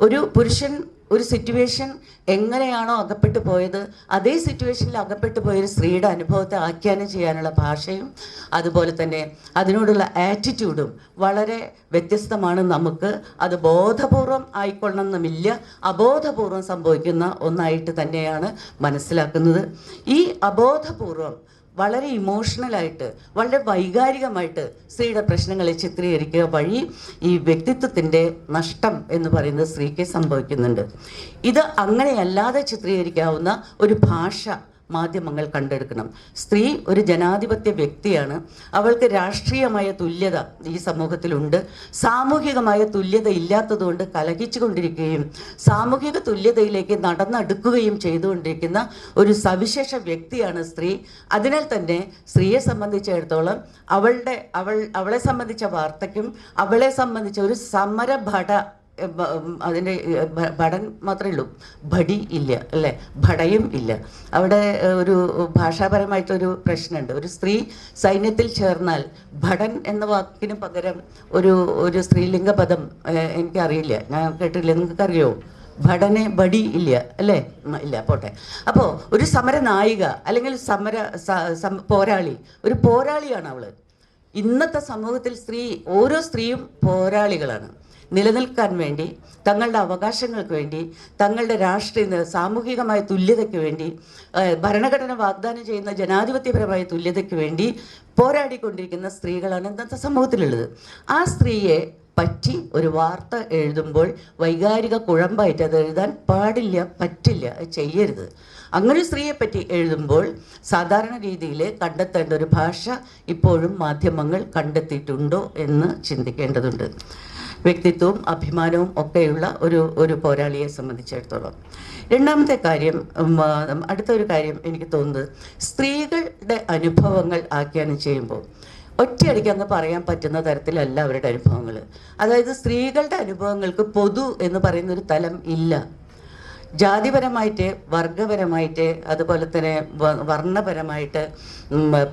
ഒരു പുരുഷൻ ഒരു സിറ്റുവേഷൻ എങ്ങനെയാണോ അകപ്പെട്ടു പോയത് അതേ സിറ്റുവേഷനിൽ അകപ്പെട്ടു പോയൊരു സ്ത്രീയുടെ അനുഭവത്തെ ആഖ്യാനം ചെയ്യാനുള്ള ഭാഷയും അതുപോലെ തന്നെ അതിനോടുള്ള ആറ്റിറ്റ്യൂഡും വളരെ വ്യത്യസ്തമാണ്. നമുക്ക് അത് ബോധപൂർവം ആയിക്കൊള്ളണമെന്നില്ല, അബോധപൂർവം സംഭവിക്കുന്ന ഒന്നായിട്ട് തന്നെയാണ് മനസ്സിലാക്കുന്നത്. ഈ അബോധപൂർവം വളരെ ഇമോഷണലായിട്ട് വളരെ വൈകാരികമായിട്ട് സ്ത്രീയുടെ പ്രശ്നങ്ങളെ ചിത്രീകരിക്കുക വഴി ഈ വ്യക്തിത്വത്തിൻ്റെ നഷ്ടം എന്ന് പറയുന്നത് സ്ത്രീക്ക് സംഭവിക്കുന്നുണ്ട്. ഇത് അങ്ങനെയല്ലാതെ ചിത്രീകരിക്കാവുന്ന ഒരു ഭാഷ മാധ്യമങ്ങൾ കണ്ടെടുക്കണം. സ്ത്രീ ഒരു ജനാധിപത്യ വ്യക്തിയാണ്. അവൾക്ക് രാഷ്ട്രീയമായ തുല്യത ഈ സമൂഹത്തിലുണ്ട്. സാമൂഹികമായ തുല്യത ഇല്ലാത്തതുകൊണ്ട് കലഹിച്ചുകൊണ്ടിരിക്കുകയും സാമൂഹിക തുല്യതയിലേക്ക് നടന്നെടുക്കുകയും ചെയ്തുകൊണ്ടിരിക്കുന്ന ഒരു സവിശേഷ വ്യക്തിയാണ് സ്ത്രീ. അതിനാൽ തന്നെ സ്ത്രീയെ സംബന്ധിച്ചിടത്തോളം അവളെ സംബന്ധിച്ച വാർത്തയ്ക്കും അവളെ സംബന്ധിച്ച ഒരു സമരഭട അതിൻ്റെ ഭടൻ മാത്രമേ ഉള്ളൂ, ഭടി ഇല്ല അല്ലേ, ഭടയും ഇല്ല. അവിടെ ഒരു ഭാഷാപരമായിട്ടൊരു പ്രശ്നമുണ്ട്. ഒരു സ്ത്രീ സൈന്യത്തിൽ ചേർന്നാൽ ഭടൻ എന്ന വാക്കിന് പകരം ഒരു സ്ത്രീലിംഗ പദം എനിക്കറിയില്ല, ഞാൻ കേട്ടില്ല, നിങ്ങൾക്കറിയോ? ഭടനെ ബടി ഇല്ല അല്ലേ? ഇല്ല, പോട്ടെ. അപ്പോൾ ഒരു സമര നായിക അല്ലെങ്കിൽ പോരാളി, ഒരു പോരാളിയാണ് അവള്. ഇന്നത്തെ സമൂഹത്തിൽ ഓരോ സ്ത്രീയും പോരാളികളാണ്. നിലനിൽക്കാൻ വേണ്ടി, തങ്ങളുടെ അവകാശങ്ങൾക്ക് വേണ്ടി, തങ്ങളുടെ രാഷ്ട്രീയ സാമൂഹികമായ തുല്യതയ്ക്ക് വേണ്ടി, ഭരണഘടന വാഗ്ദാനം ചെയ്യുന്ന ജനാധിപത്യപരമായ തുല്യതയ്ക്ക് വേണ്ടി പോരാടിക്കൊണ്ടിരിക്കുന്ന സ്ത്രീകളാണ് ഇന്നത്തെ സമൂഹത്തിലുള്ളത്. ആ സ്ത്രീയെ പറ്റി ഒരു വാർത്ത എഴുതുമ്പോൾ വൈകാരിക കുഴമ്പായിട്ട് അത് എഴുതാൻ പാടില്ല, പറ്റില്ല, അത് ചെയ്യരുത്. അങ്ങനെ ഒരു സ്ത്രീയെ പറ്റി എഴുതുമ്പോൾ സാധാരണ രീതിയിൽ കണ്ടെത്തേണ്ട ഒരു ഭാഷ ഇപ്പോഴും മാധ്യമങ്ങൾ കണ്ടെത്തിയിട്ടുണ്ടോ എന്ന് ചിന്തിക്കേണ്ടതുണ്ട്. വ്യക്തിത്വവും അഭിമാനവും ഒക്കെയുള്ള ഒരു പോരാളിയെ സംബന്ധിച്ചിടത്തോളം. രണ്ടാമത്തെ കാര്യം, അടുത്തൊരു കാര്യം എനിക്ക് തോന്നുന്നത്, സ്ത്രീകളുടെ അനുഭവങ്ങൾ ആഖ്യാനം ചെയ്യുമ്പോൾ ഒറ്റയടിക്ക് അങ്ങ് പറയാൻ പറ്റുന്ന തരത്തിലല്ല അവരുടെ അനുഭവങ്ങൾ. അതായത് സ്ത്രീകളുടെ അനുഭവങ്ങൾക്ക് പൊതു എന്ന് പറയുന്നൊരു തലം ഇല്ല. ജാതിപരമായിട്ട്, വർഗപരമായിട്ട്, അതുപോലെ തന്നെ വർണ്ണപരമായിട്ട്,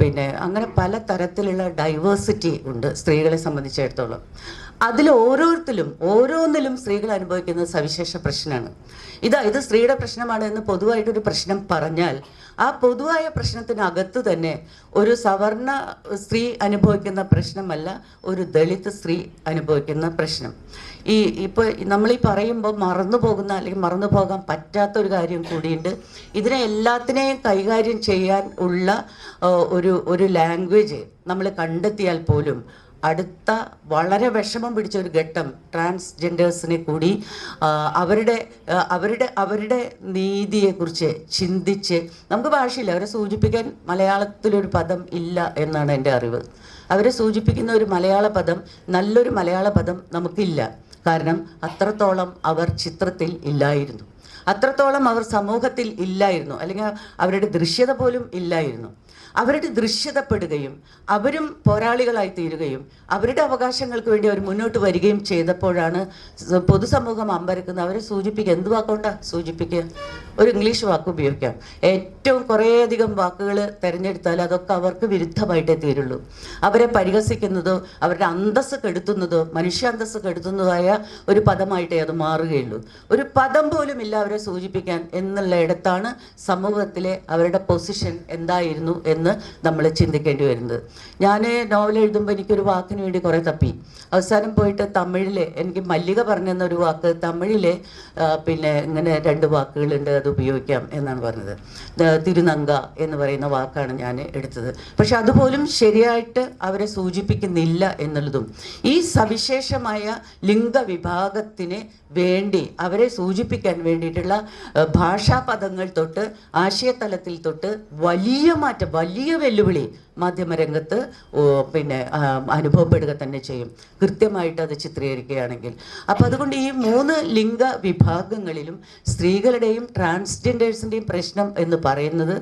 പിന്നെ അങ്ങനെ പല തരത്തിലുള്ള ഡൈവേഴ്സിറ്റി ഉണ്ട് സ്ത്രീകളെ സംബന്ധിച്ചിടത്തോളം. അതിൽ ഓരോന്നിലും സ്ത്രീകൾ അനുഭവിക്കുന്ന സവിശേഷ പ്രശ്നമാണ്. ഇത് സ്ത്രീയുടെ പ്രശ്നമാണ് എന്ന് പൊതുവായിട്ടൊരു പ്രശ്നം പറഞ്ഞാൽ ആ പൊതുവായ പ്രശ്നത്തിനകത്ത് തന്നെ ഒരു സവർണ സ്ത്രീ അനുഭവിക്കുന്ന പ്രശ്നമല്ല ഒരു ദളിത് സ്ത്രീ അനുഭവിക്കുന്ന പ്രശ്നം. ഇപ്പോൾ നമ്മളീ പറയുമ്പോൾ മറന്നു പോകുന്ന അല്ലെങ്കിൽ മറന്നു പോകാൻ പറ്റാത്തൊരു കാര്യം കൂടിയുണ്ട്. ഇതിനെ എല്ലാത്തിനെയും കൈകാര്യം ചെയ്യാൻ ഉള്ള ഒരു ലാംഗ്വേജ് നമ്മൾ കണ്ടെത്തിയാൽ പോലും അടുത്ത വളരെ വിഷമം പിടിച്ച ഒരു ഘട്ടം ട്രാൻസ്ജെൻഡേഴ്സിനെ കൂടി അവരുടെ നീതിയെക്കുറിച്ച് ചിന്തിച്ച്, നമുക്ക് ഭാഷയില്ല, അവരെ സൂചിപ്പിക്കാൻ മലയാളത്തിലൊരു പദം ഇല്ല എന്നാണ് എൻ്റെ അറിവ്. അവരെ സൂചിപ്പിക്കുന്ന ഒരു മലയാള പദം, നല്ലൊരു മലയാള പദം നമുക്കില്ല. കാരണം അത്രത്തോളം അവർ ചിത്രത്തിൽ ഇല്ലായിരുന്നു, അത്രത്തോളം അവർ സമൂഹത്തിൽ ഇല്ലായിരുന്നു, അല്ലെങ്കിൽ അവരുടെ ദൃശ്യത പോലും ഇല്ലായിരുന്നു. അവരുടെ ദൃശ്യതപ്പെടുകയും അവരും പോരാളികളായി തീരുകയും അവരുടെ അവകാശങ്ങൾക്ക് വേണ്ടി അവർ മുന്നോട്ട് വരികയും ചെയ്തപ്പോഴാണ് പൊതുസമൂഹം അമ്പരക്കുന്നത്. അവരെ സൂചിപ്പിക്കുക, എന്ത് വാക്കുകൊണ്ടാണ് സൂചിപ്പിക്കുക? ഒരു ഇംഗ്ലീഷ് വാക്ക് ഉപയോഗിക്കാം. ഏറ്റവും കുറേയധികം വാക്കുകൾ തിരഞ്ഞെടുത്താൽ അതൊക്കെ അവർക്ക് വിരുദ്ധമായിട്ടേ തീരുള്ളൂ. അവരെ പരിഹസിക്കുന്നതോ അവരുടെ അന്തസ്സ് കെടുത്തുന്നതോ മനുഷ്യാന്തസ്സ് കെടുത്തുന്നതായ ഒരു പദമായിട്ടേ അത് മാറുകയുള്ളൂ. ഒരു പദം പോലും ഇല്ല അവരെ സൂചിപ്പിക്കാൻ എന്നുള്ള ഇടത്താണ് സമൂഹത്തിലെ അവരുടെ പൊസിഷൻ എന്തായിരുന്നു എന്ന് നമ്മൾ ചിന്തിക്കേണ്ടി വരുന്നത്. ഞാൻ നോവൽ എഴുതുമ്പോൾ എനിക്കൊരു വാക്കിന് വേണ്ടി കുറേ തപ്പി. അവസാനം പോയിട്ട് തമിഴിൽ എനിക്ക് മല്ലിക പറഞ്ഞെന്നൊരു വാക്ക് തമിഴിൽ പിന്നെ ഇങ്ങനെ 2 വാക്കുകളുണ്ട്, അത് ഉപയോഗിക്കാം എന്നാണ് പറഞ്ഞത്. തിരുനങ്ക എന്ന് പറയുന്ന വാക്കാണ് ഞാൻ എടുത്തത്. പക്ഷെ അതുപോലും ശരിയായിട്ട് അവരെ സൂചിപ്പിക്കുന്നില്ല എന്നുള്ളതും ഈ സവിശേഷമായ ലിംഗവിഭാഗത്തിന് വേണ്ടി അവരെ സൂചിപ്പിക്കാൻ വേണ്ടിയിട്ടുള്ള ഭാഷാപദങ്ങൾ തൊട്ട് ആശയതലത്തിൽ തൊട്ട് വലിയ മാറ്റം, വലിയ വെല്ലുവിളി മാധ്യമരംഗത്ത് പിന്നെ അനുഭവപ്പെടുക തന്നെ ചെയ്യും, കൃത്യമായിട്ട് അത് ചിത്രീകരിക്കുകയാണെങ്കിൽ. അപ്പം അതുകൊണ്ട് ഈ 3 ലിംഗ വിഭാഗങ്ങളിലും സ്ത്രീകളുടെയും ട്രാൻസ്ജെൻഡേഴ്സിൻ്റെയും പ്രശ്നം എന്ന് പറയുന്നത്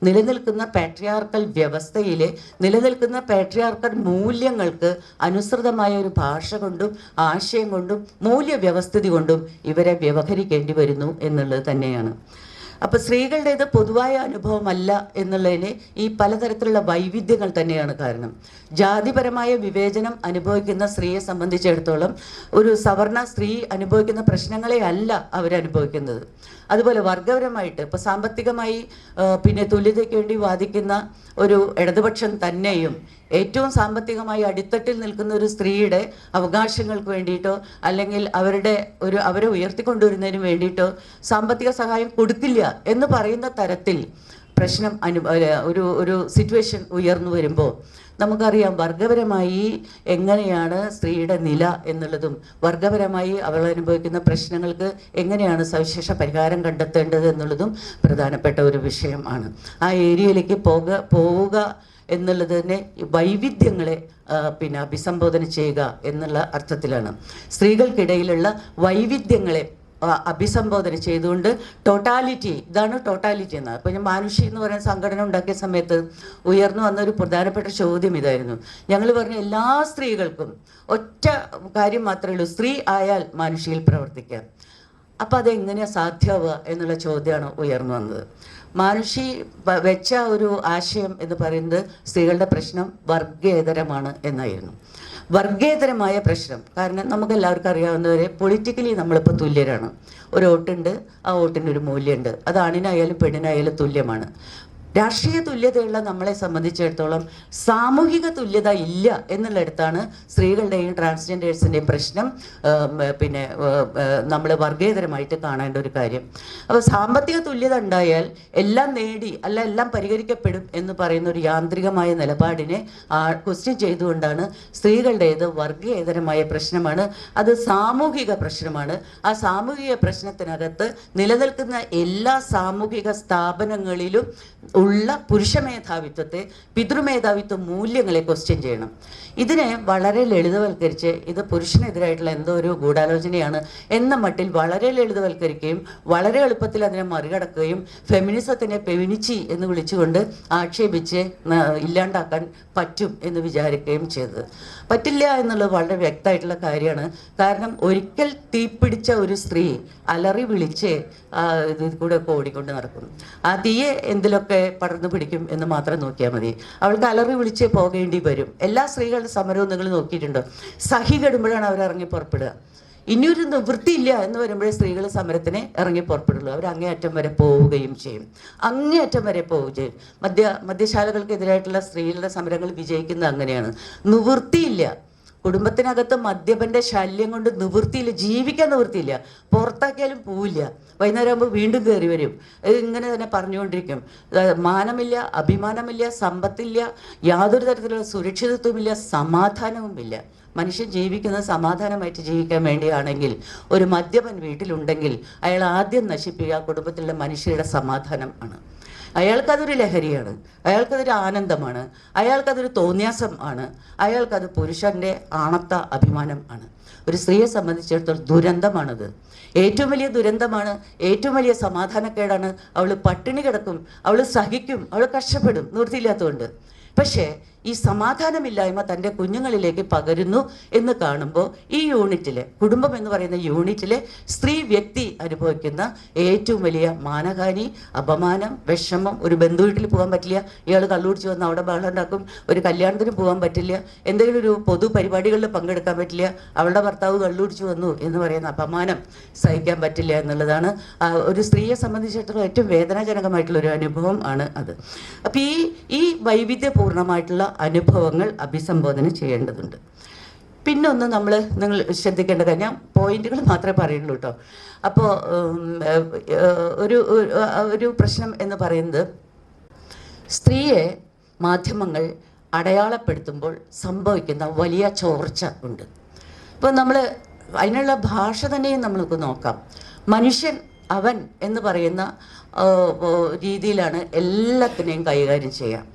നിലനിൽക്കുന്ന പാട്രിയാർക്കൽ വ്യവസ്ഥയിലെ നിലനിൽക്കുന്ന പാട്രിയാർക്കൽ മൂല്യങ്ങൾക്ക് അനുസൃതമായ ഒരു ഭാഷ കൊണ്ടും ആശയം കൊണ്ടും മൂല്യവ്യവസ്ഥിതി കൊണ്ടും ഇവരെ വ്യവഹരിക്കേണ്ടി വരുന്നു എന്നുള്ളത് തന്നെയാണ്. അപ്പോൾ സ്ത്രീകളുടേത് പൊതുവായ അനുഭവമല്ല എന്നുള്ളതിന് ഈ പലതരത്തിലുള്ള വൈവിധ്യങ്ങൾ തന്നെയാണ് കാരണം. ജാതിപരമായ വിവേചനം അനുഭവിക്കുന്ന സ്ത്രീയെ സംബന്ധിച്ചിടത്തോളം ഒരു സവർണ സ്ത്രീ അനുഭവിക്കുന്ന പ്രശ്നങ്ങളെ അല്ല അവരനുഭവിക്കുന്നത്. അതുപോലെ വർഗപരമായിട്ട് ഇപ്പോൾ സാമ്പത്തികമായി പിന്നെ തുല്യതയ്ക്ക് വേണ്ടി വാദിക്കുന്ന ഒരു ഇടതുപക്ഷം തന്നെയും ഏറ്റവും സാമ്പത്തികമായി അടിത്തട്ടിൽ നിൽക്കുന്ന ഒരു സ്ത്രീയുടെ അവകാശങ്ങൾക്ക് വേണ്ടിയിട്ടോ അല്ലെങ്കിൽ അവരെ ഉയർത്തിക്കൊണ്ടുവരുന്നതിന് വേണ്ടിയിട്ടോ സാമ്പത്തിക സഹായം കൊടുക്കില്ല എന്ന് പറയുന്ന തരത്തിൽ പ്രശ്നം ഒരു സിറ്റുവേഷൻ ഉയർന്നു വരുമ്പോൾ നമുക്കറിയാം വർഗപരമായി എങ്ങനെയാണ് സ്ത്രീയുടെ നില എന്നുള്ളതും വർഗപരമായി അവൾ അനുഭവിക്കുന്ന പ്രശ്നങ്ങൾക്ക് എങ്ങനെയാണ് സവിശേഷ പരിഹാരം കണ്ടെത്തേണ്ടത് എന്നുള്ളതും പ്രധാനപ്പെട്ട ഒരു വിഷയമാണ്. ആ ഏരിയയിലേക്ക് പോവുക എന്നുള്ളത് തന്നെ വൈവിധ്യങ്ങളെ പിന്നെ അഭിസംബോധന ചെയ്യുക എന്നുള്ള അർത്ഥത്തിലാണ്. സ്ത്രീകൾക്കിടയിലുള്ള വൈവിധ്യങ്ങളെ അഭിസംബോധന ചെയ്തുകൊണ്ട് ടോട്ടാലിറ്റി, ഇതാണ് ടോട്ടാലിറ്റി എന്ന്. അപ്പോൾ ഞാൻ മാനുഷി എന്ന് പറയുന്ന സംഘടന ഉണ്ടാക്കിയ സമയത്ത് ഉയർന്നു വന്ന ഒരു പ്രധാനപ്പെട്ട ചോദ്യം ഇതായിരുന്നു. ഞങ്ങൾ പറഞ്ഞ എല്ലാ സ്ത്രീകൾക്കും ഒറ്റ കാര്യം മാത്രമേ ഉള്ളൂ, സ്ത്രീ ആയാൽ മാനുഷിയിൽ പ്രവർത്തിക്കാം. അപ്പം അതെങ്ങനെയാണ് സാധ്യമാവുക എന്നുള്ള ചോദ്യമാണ് ഉയർന്നു വന്നത്. മാനുഷി വെച്ച ഒരു ആശയം എന്ന് പറയുന്നത് സ്ത്രീകളുടെ പ്രശ്നം വർഗേതരമാണ് എന്നായിരുന്നു. വർഗേതരമായ പ്രശ്നം, കാരണം നമുക്ക് എല്ലാവർക്കും അറിയാവുന്നവരെ പൊളിറ്റിക്കലി നമ്മളിപ്പോൾ തുല്യരാണ്. ഒരു വോട്ടുണ്ട്, ആ വോട്ടിന് ഒരു മൂല്യമുണ്ട്. അത് ആണിനായാലും പെണ്ണിനായാലും തുല്യമാണ്. രാഷ്ട്രീയ തുല്യതയുള്ള നമ്മളെ സംബന്ധിച്ചിടത്തോളം സാമൂഹിക തുല്യത ഇല്ല എന്നുള്ളിടത്താണ് സ്ത്രീകളുടെയും ട്രാൻസ്ജെൻഡേഴ്സിൻ്റെയും പ്രശ്നം പിന്നെ നമ്മൾ വർഗേതരമായിട്ട് കാണേണ്ട ഒരു കാര്യം. അപ്പോൾ സാമ്പത്തിക തുല്യത ഉണ്ടായാൽ എല്ലാം നേടി അല്ല എല്ലാം പരിഹരിക്കപ്പെടും എന്ന് പറയുന്ന ഒരു യാന്ത്രികമായ നിലപാടിനെ ക്വസ്റ്റ്യൻ ചെയ്തുകൊണ്ടാണ് സ്ത്രീകളുടേത് വർഗീയതരമായ പ്രശ്നമാണ്, അത് സാമൂഹിക പ്രശ്നമാണ്. ആ സാമൂഹിക പ്രശ്നത്തിനകത്ത് നിലനിൽക്കുന്ന എല്ലാ സാമൂഹിക സ്ഥാപനങ്ങളിലും ഉള്ള പുരുഷ മേധാവിത്വത്തെ, പിതൃമേധാവിത്വ മൂല്യങ്ങളെ ക്വസ്റ്റ്യൻ ചെയ്യണം. ഇതിനെ വളരെ ലളിതവൽക്കരിച്ച് ഇത് പുരുഷനെതിരായിട്ടുള്ള എന്തോ ഒരു ഗൂഢാലോചനയാണ് എന്ന മട്ടിൽ വളരെ ലളിതവൽക്കരിക്കുകയും വളരെ എളുപ്പത്തിൽ അതിനെ മറികടക്കുകയും ഫെമിനിസത്തിനെ ഫെമിനിച്ചി എന്ന് വിളിച്ചുകൊണ്ട് ആക്ഷേപിച്ച് ഇല്ലാണ്ടാക്കാൻ പറ്റും എന്ന് വിചാരിക്കുകയും ചെയ്തത്. പറ്റില്ല എന്നുള്ളത് വളരെ വ്യക്തമായിട്ടുള്ള കാര്യമാണ്. കാരണം ഒരിക്കൽ തീപിടിച്ച ഒരു സ്ത്രീ അലറി വിളിച്ച് ഇതിൽ കൂടെ ഒക്കെ ഓടിക്കൊണ്ട് നടക്കുന്നു. ആ തീയെ എന്തിലൊക്കെ പടർന്നു പിടിക്കും എന്ന് മാത്രം നോക്കിയാൽ മതി. അവൾക്ക് അലറി വിളിച്ചേ പോകേണ്ടി വരും. എല്ലാ സ്ത്രീകളുടെ സമരവും നിങ്ങൾ നോക്കിയിട്ടുണ്ടോ? സഹി കെടുമ്പോഴാണ് അവർ ഇറങ്ങി പുറപ്പെടുക. ഇനിയൊരു നിവൃത്തിയില്ല എന്ന് വരുമ്പോഴേ സ്ത്രീകൾ സമരത്തിന് ഇറങ്ങി പുറപ്പെടുള്ളൂ. അവർ അങ്ങേയറ്റം വരെ പോവുകയും ചെയ്യും, അങ്ങേയറ്റം വരെ പോവുകയും ചെയ്യും. മദ്യശാലകൾക്കെതിരായിട്ടുള്ള സ്ത്രീകളുടെ സമരങ്ങൾ വിജയിക്കുന്നത് അങ്ങനെയാണ്. നിവൃത്തിയില്ല, കുടുംബത്തിനകത്ത് മദ്യപന്റെ ശല്യം കൊണ്ട് നിവൃത്തിയില്ല, ജീവിക്കാൻ നിവൃത്തിയില്ല, പുറത്താക്കിയാലും പോവില്ല, വൈകുന്നേരം ആകുമ്പോൾ വീണ്ടും കയറി വരും. ഇങ്ങനെ തന്നെ പറഞ്ഞുകൊണ്ടിരിക്കും. മാനമില്ല, അഭിമാനമില്ല, സമ്പത്തില്ല, യാതൊരു തരത്തിലുള്ള സുരക്ഷിതത്വമില്ല, സമാധാനവുമില്ല. മനുഷ്യൻ ജീവിക്കുന്നത് സമാധാനമായിട്ട് ജീവിക്കാൻ വേണ്ടിയാണെങ്കിൽ ഒരു മദ്യപൻ വീട്ടിലുണ്ടെങ്കിൽ അയാൾ ആദ്യം നശിപ്പിക്കുക കുടുംബത്തിലുള്ള മനുഷ്യരുടെ സമാധാനം ആണ്. അയാൾക്കതൊരു ലഹരിയാണ്, അയാൾക്കതൊരു ആനന്ദമാണ്, അയാൾക്കതൊരു തോന്യാസം ആണ്, അയാൾക്കത് പുരുഷൻ്റെ ആണത്ത അഭിമാനം ആണ്. ഒരു സ്ത്രീയെ സംബന്ധിച്ചിടത്തോളം ദുരന്തമാണത്, ഏറ്റവും വലിയ ദുരന്തമാണ്, ഏറ്റവും വലിയ സമാധാനക്കേടാണ്. അവൾ പട്ടിണി കിടക്കും, അവൾ സഹിക്കും, അവൾ കഷ്ടപ്പെടും നിവൃത്തിയില്ലാത്തതുകൊണ്ട്. പക്ഷേ ഈ സമാധാനമില്ലായ്മ തൻ്റെ കുഞ്ഞുങ്ങളിലേക്ക് പകരുന്നു എന്ന് കാണുമ്പോൾ ഈ യൂണിറ്റിലെ, കുടുംബം എന്ന് പറയുന്ന യൂണിറ്റിലെ സ്ത്രീ വ്യക്തി അനുഭവിക്കുന്ന ഏറ്റവും വലിയ മാനഹാനി, അപമാനം, വിഷമം. ഒരു ബന്ധു വീട്ടിൽ പോകാൻ പറ്റില്ല, ഇയാൾ കള്ളുപിടിച്ച് വന്ന് അവിടെ ബഹളം ഉണ്ടാക്കും. ഒരു കല്യാണത്തിന് പോകാൻ പറ്റില്ല, എന്തെങ്കിലും ഒരു പൊതു പരിപാടികളിൽ പങ്കെടുക്കാൻ പറ്റില്ല, അവളുടെ ഭർത്താവ് കള്ളുപിടിച്ച് വന്നു എന്ന് പറയുന്ന അപമാനം സഹിക്കാൻ പറ്റില്ല എന്നുള്ളതാണ് ഒരു സ്ത്രീയെ സംബന്ധിച്ചിടത്തോളം ഏറ്റവും വേദനാജനകമായിട്ടുള്ളൊരു അനുഭവം ആണ് അത്. അപ്പം ഈ വൈവിധ്യപൂർണമായിട്ടുള്ള അനുഭവങ്ങൾ അഭിസംബോധന ചെയ്യേണ്ടതുണ്ട്. പിന്നൊന്ന് നിങ്ങൾ ശ്രദ്ധിക്കേണ്ട കാര്യം, പോയിന്റുകൾ മാത്രമേ പറയുള്ളൂ കേട്ടോ. അപ്പോൾ ഒരു പ്രശ്നം എന്ന് പറയുന്നത്, സ്ത്രീയെ മാധ്യമങ്ങൾ അടയാളപ്പെടുത്തുമ്പോൾ സംഭവിക്കുന്ന വലിയ ചോർച്ച ഉണ്ട്. ഇപ്പോൾ നമ്മൾ അതിനുള്ള ഭാഷ തന്നെയും നമ്മൾക്ക് നോക്കാം. മനുഷ്യൻ, അവൻ എന്ന് പറയുന്ന രീതിയിലാണ് എല്ലാത്തിനെയും കൈകാര്യം ചെയ്യാം,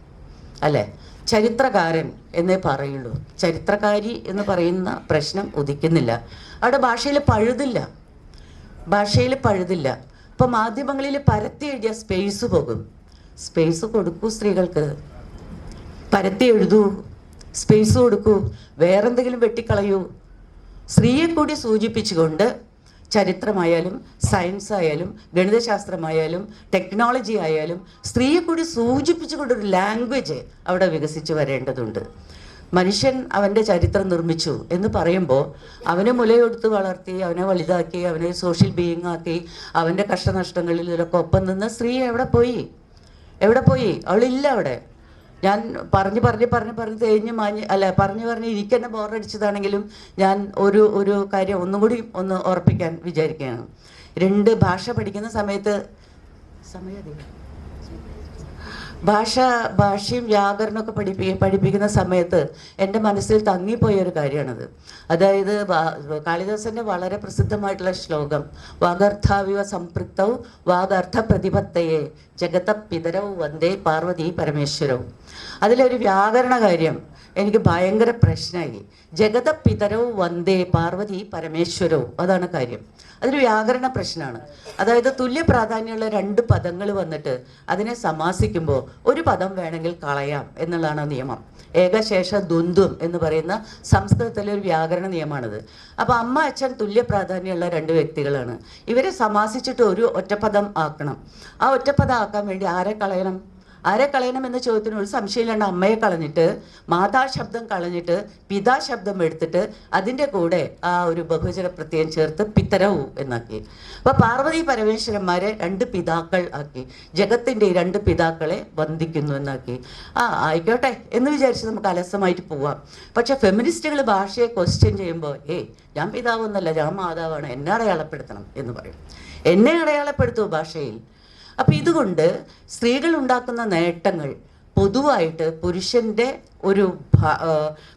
അല്ലേ? ചരിത്രകാരൻ എന്നേ പറയുള്ളൂ, ചരിത്രകാരി എന്ന് പറയുന്ന പ്രശ്നം ഉദിക്കുന്നില്ല. അവിടെ ഭാഷയിൽ പഴുതില്ല. ഇപ്പം മാധ്യമങ്ങളിൽ പരത്തി എഴുതിയ സ്പേസ് പോകും. സ്പേസ് കൊടുക്കൂ സ്ത്രീകൾക്ക്, പരത്തി എഴുതൂ, സ്പേസ് കൊടുക്കൂ, വേറെന്തെങ്കിലും വെട്ടിക്കളയൂ. സ്ത്രീയെ കൂടി സൂചിപ്പിച്ചുകൊണ്ട് ചരിത്രമായാലും സയൻസ് ആയാലും ഗണിതശാസ്ത്രമായാലും ടെക്നോളജി ആയാലും സ്ത്രീയെ കൂടി സൂചിപ്പിച്ചുകൊണ്ടൊരു ലാംഗ്വേജ് അവിടെ വികസിച്ച് വരേണ്ടതുണ്ട്. മനുഷ്യൻ അവൻ്റെ ചരിത്രം നിർമ്മിച്ചു എന്ന് പറയുമ്പോൾ അവനെ മുലയൊടുത്ത് വളർത്തി, അവനെ വലുതാക്കി, അവനെ സോഷ്യൽ ബീയിങ് ആക്കി, അവൻ്റെ കഷ്ടനഷ്ടങ്ങളിൽ ഇതിലൊക്കെ ഒപ്പം നിന്ന് സ്ത്രീ എവിടെ പോയി? അവളില്ല അവിടെ. ഞാൻ പറഞ്ഞ് തേഞ്ഞ് പറഞ്ഞ് എനിക്ക് തന്നെ ബോറടിച്ചതാണെങ്കിലും ഞാൻ ഒരു കാര്യം ഒന്നും കൂടി ഓർപ്പിക്കാൻ വിചാരിക്കുകയാണ്. 2 ഭാഷ പഠിക്കുന്ന സമയത്ത് ഭാഷയും വ്യാകരണമൊക്കെ പഠിപ്പിക്കുന്ന സമയത്ത് എൻ്റെ മനസ്സിൽ തങ്ങിപ്പോയൊരു കാര്യമാണത്. അതായത് കാളിദാസൻ്റെ വളരെ പ്രസിദ്ധമായിട്ടുള്ള ശ്ലോകം, വാഗർത്ഥാവിവ സംപൃക്തൗ വാഗർത്ഥ പ്രതിപത്തയെ ജഗത പിതരൗ വന്ദേ പാർവതി പരമേശ്വരവും. അതിലൊരു വ്യാകരണ കാര്യം എനിക്ക് ഭയങ്കര പ്രശ്നമായി. ജഗതപിതരവും വന്ദേ പാർവതി പരമേശ്വരവും, അതാണ് കാര്യം. അതൊരു വ്യാകരണ പ്രശ്നമാണ്. അതായത് തുല്യ പ്രാധാന്യമുള്ള രണ്ട് പദങ്ങൾ വന്നിട്ട് അതിനെ സമാസിക്കുമ്പോൾ ഒരു പദം വേണമെങ്കിൽ കളയാം എന്നുള്ളതാണ് നിയമം. ഏകശേഷ ദ്വന്ദ്വം എന്ന് പറയുന്ന സംസ്കൃതത്തിലെ ഒരു വ്യാകരണ നിയമമാണിത്. അപ്പോൾ അമ്മ അച്ഛൻ തുല്യ പ്രാധാന്യമുള്ള രണ്ട് വ്യക്തികളാണ്. ഇവരെ സമാസിച്ചിട്ട് ഒരു ഒറ്റപ്പദം ആക്കണം. ആ ഒറ്റപ്പദം ആക്കാൻ വേണ്ടി ആരെ കളയണം എന്ന ചോദ്യത്തിന് ഒരു സംശയമില്ലാണ്ട് അമ്മയെ കളഞ്ഞിട്ട് മാതാ ശബ്ദം കളഞ്ഞിട്ട് പിതാ ശബ്ദം എടുത്തിട്ട് അതിൻ്റെ കൂടെ ആ ഒരു ബഹുവചന പ്രത്യയം ചേർത്ത് പിതരവും എന്നാക്കി. അപ്പോൾ പാർവതി പരമേശ്വരന്മാരെ രണ്ട് പിതാക്കൾ ആക്കി. ജഗത്തിൻ്റെ രണ്ട് പിതാക്കളെ വന്ദിക്കുന്നു എന്നാക്കി. ആയിക്കോട്ടെ എന്ന് വിചാരിച്ച് നമുക്ക് അലസമായിട്ട് പോവാം. പക്ഷെ ഫെമിനിസ്റ്റുകൾ ഭാഷയെ ക്വസ്റ്റ്യൻ ചെയ്യുമ്പോൾ ഞാൻ പിതാവൊന്നല്ല, ഞാൻ മാതാവാണ്, എന്നെ അടയാളപ്പെടുത്തണം എന്ന് പറയും. എന്നെ അടയാളപ്പെടുത്തൂ ഭാഷയിൽ. അപ്പം ഇതുകൊണ്ട് സ്ത്രീകൾ ഉണ്ടാക്കുന്ന നേട്ടങ്ങൾ പൊതുവായിട്ട്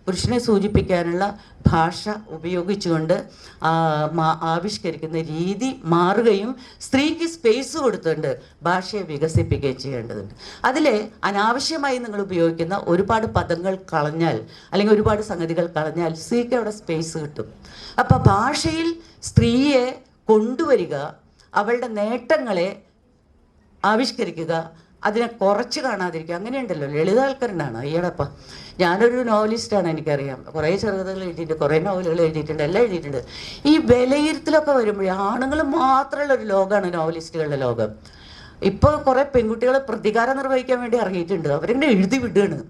പുരുഷനെ സൂചിപ്പിക്കാനുള്ള ഭാഷ ഉപയോഗിച്ചുകൊണ്ട് ആവിഷ്കരിക്കുന്ന രീതി മാറുകയും സ്ത്രീക്ക് സ്പേസ് കൊടുത്തുകൊണ്ട് ഭാഷയെ വികസിപ്പിക്കുകയും ചെയ്യേണ്ടതുണ്ട്. അതിൽ അനാവശ്യമായി നിങ്ങൾ ഉപയോഗിക്കുന്ന ഒരുപാട് പദങ്ങൾ കളഞ്ഞാൽ അല്ലെങ്കിൽ ഒരുപാട് സംഗതികൾ കളഞ്ഞാൽ സ്ത്രീക്ക് അവിടെ സ്പേസ് കിട്ടും. അപ്പം ഭാഷയിൽ സ്ത്രീയെ കൊണ്ടുവരിക, അവളുടെ നേട്ടങ്ങളെ ആവിഷ്കരിക്കുക, അതിനെ കുറച്ച് കാണാതിരിക്കുക. അങ്ങനെയുണ്ടല്ലോ, ലളിതവൽക്കരണമാണ്. അയ്യടപ്പ, ഞാനൊരു നോവലിസ്റ്റാണ്, എനിക്കറിയാം. കുറേ ചെറുകഥകൾ എഴുതിയിട്ടുണ്ട്, കുറേ നോവലുകൾ എഴുതിയിട്ടുണ്ട്, എല്ലാം എഴുതിയിട്ടുണ്ട്. ഈ വിലയിരുത്തലൊക്കെ വരുമ്പോഴേ ആണുങ്ങൾ മാത്രമുള്ള ഒരു ലോകമാണ് നോവലിസ്റ്റുകളുടെ ലോകം. ഇപ്പോൾ കുറേ പെൺകുട്ടികൾ പ്രതികാരം നിർവഹിക്കാൻ വേണ്ടി ഇറങ്ങിയിട്ടുണ്ട്. അവരിങ്ങനെ എഴുതി വിടുകയാണ്.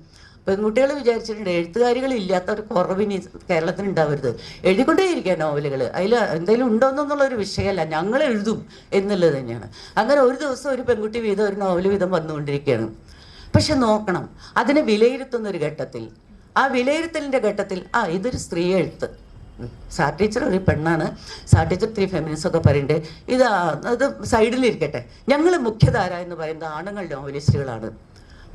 പെൺകുട്ടികൾ വിചാരിച്ചിട്ടുണ്ട് എഴുത്തുകാരികളില്ലാത്ത ഒരു കുറവിനി കേരളത്തിന് ഉണ്ടാവരുത്, എഴുതിക്കൊണ്ടേയിരിക്കുക നോവലുകൾ. അതിൽ എന്തെങ്കിലും ഉണ്ടോയെന്നുള്ളൊരു വിഷയമല്ല, ഞങ്ങൾ എഴുതും എന്നുള്ളത് തന്നെയാണ്. അങ്ങനെ ഒരു ദിവസം ഒരു പെൺകുട്ടി വീതം ഒരു നോവൽ വീതം വന്നുകൊണ്ടിരിക്കുകയാണ്. പക്ഷെ നോക്കണം, അതിനെ വിലയിരുത്തുന്ന ഒരു ഘട്ടത്തിൽ, ആ വിലയിരുത്തലിൻ്റെ ഘട്ടത്തിൽ ഇതൊരു സ്ത്രീ എഴുത്ത്, സാർ ടീച്ചർ ഒരു പെണ്ണാണ്, സാർ ടീച്ചർ ഇത്തിരി ഫെമിനിസം ഒക്കെ പറയുന്നുണ്ട്, അത് സൈഡിലിരിക്കട്ടെ. ഞങ്ങൾ മുഖ്യധാര എന്ന് പറയുന്നത് ആണുങ്ങൾ നോവലിസ്റ്റുകളാണ്.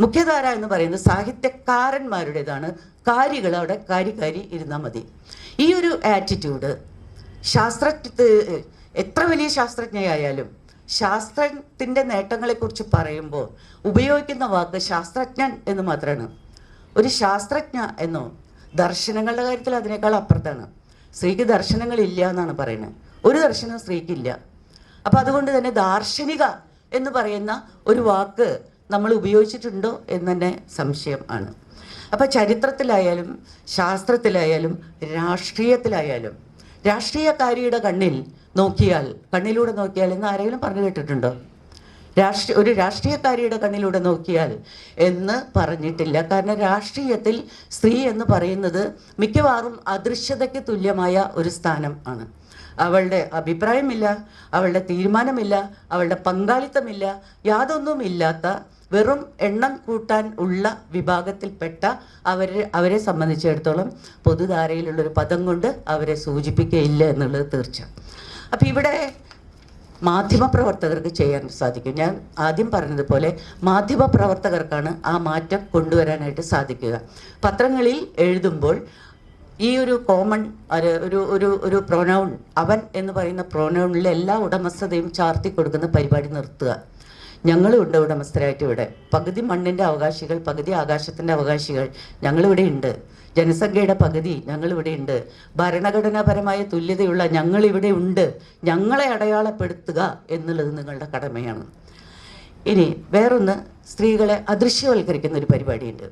മുഖ്യധാര എന്ന് പറയുന്നത് സാഹിത്യകാരന്മാരുടേതാണ്. കാരികൾ അവിടെ കാരി ഇരുന്നാൽ മതി. ഈ ഒരു ആറ്റിറ്റ്യൂഡ് എത്ര വലിയ ശാസ്ത്രജ്ഞയായാലും ശാസ്ത്രത്തിൻ്റെ നേട്ടങ്ങളെക്കുറിച്ച് പറയുമ്പോൾ ഉപയോഗിക്കുന്ന വാക്ക് ശാസ്ത്രജ്ഞൻ എന്ന് മാത്രമാണ്. ഒരു ശാസ്ത്രജ്ഞ എന്നോ ദർശനങ്ങളുടെ കാര്യത്തിൽ അതിനേക്കാൾ അപ്പുറത്താണ്. സ്ത്രീക്ക് ദർശനങ്ങളില്ല എന്നാണ് പറയുന്നത്. ഒരു ദർശനം സ്ത്രീക്കില്ല. അപ്പം അതുകൊണ്ട് തന്നെ ദാർശനിക എന്ന് പറയുന്ന ഒരു വാക്ക് നമ്മൾ ഉപയോഗിച്ചിട്ടുണ്ടോ എന്ന് തന്നെ സംശയം ആണ്. അപ്പോൾ ചരിത്രത്തിലായാലും ശാസ്ത്രത്തിലായാലും രാഷ്ട്രീയത്തിലായാലും രാഷ്ട്രീയക്കാരിയുടെ കണ്ണിലൂടെ നോക്കിയാൽ എന്ന് ആരെങ്കിലും പറഞ്ഞു കേട്ടിട്ടുണ്ടോ? ഒരു രാഷ്ട്രീയക്കാരിയുടെ കണ്ണിലൂടെ നോക്കിയാൽ എന്ന് പറഞ്ഞിട്ടില്ല. കാരണം രാഷ്ട്രീയത്തിൽ സ്ത്രീ എന്ന് പറയുന്നത് മിക്കവാറും അദൃശ്യതയ്ക്ക് തുല്യമായ ഒരു സ്ഥാനം ആണ്. അവളുടെ അഭിപ്രായമില്ല, അവളുടെ തീരുമാനമില്ല, അവളുടെ പങ്കാളിത്തമില്ല, യാതൊന്നുമില്ലാത്ത വെറും എണ്ണം കൂട്ടാൻ ഉള്ള വിഭാഗത്തിൽപ്പെട്ട അവരെ സംബന്ധിച്ചിടത്തോളം പൊതുധാരയിലുള്ളൊരു പദം കൊണ്ട് അവരെ സൂചിപ്പിക്കുകയില്ല എന്നുള്ളത് തീർച്ച. അപ്പം ഇവിടെ മാധ്യമപ്രവർത്തകർക്ക് ചെയ്യാൻ സാധിക്കും. ഞാൻ ആദ്യം പറഞ്ഞതുപോലെ മാധ്യമപ്രവർത്തകർക്കാണ് ആ മാറ്റം കൊണ്ടുവരാനായിട്ട് സാധിക്കുക. പത്രങ്ങളിൽ എഴുതുമ്പോൾ ഈ ഒരു കോമൺ ഒരു പ്രൊനൗൺ, അവൻ എന്ന് പറയുന്ന പ്രൊനൗണിലെ എല്ലാ ഉടമസ്ഥതയും ചാർത്തി കൊടുക്കുന്ന പരിപാടി നിർത്തുക. ഞങ്ങളും ഉണ്ട് ഉടമസ്ഥരായിട്ട് ഇവിടെ. പകുതി മണ്ണിൻ്റെ അവകാശികൾ, പകുതി ആകാശത്തിൻ്റെ അവകാശികൾ ഞങ്ങളിവിടെ ഉണ്ട്. ജനസംഖ്യയുടെ പകുതി ഞങ്ങളിവിടെ ഉണ്ട്. ഭരണഘടനാപരമായ തുല്യതയുള്ള ഞങ്ങളിവിടെ ഉണ്ട്. ഞങ്ങളെ അടയാളപ്പെടുത്തുക എന്നുള്ളത് നിങ്ങളുടെ കടമയാണ്. ഇനി വേറൊന്ന്, സ്ത്രീകളെ അദൃശ്യവൽക്കരിക്കുന്ന ഒരു പരിപാടിയുണ്ട്.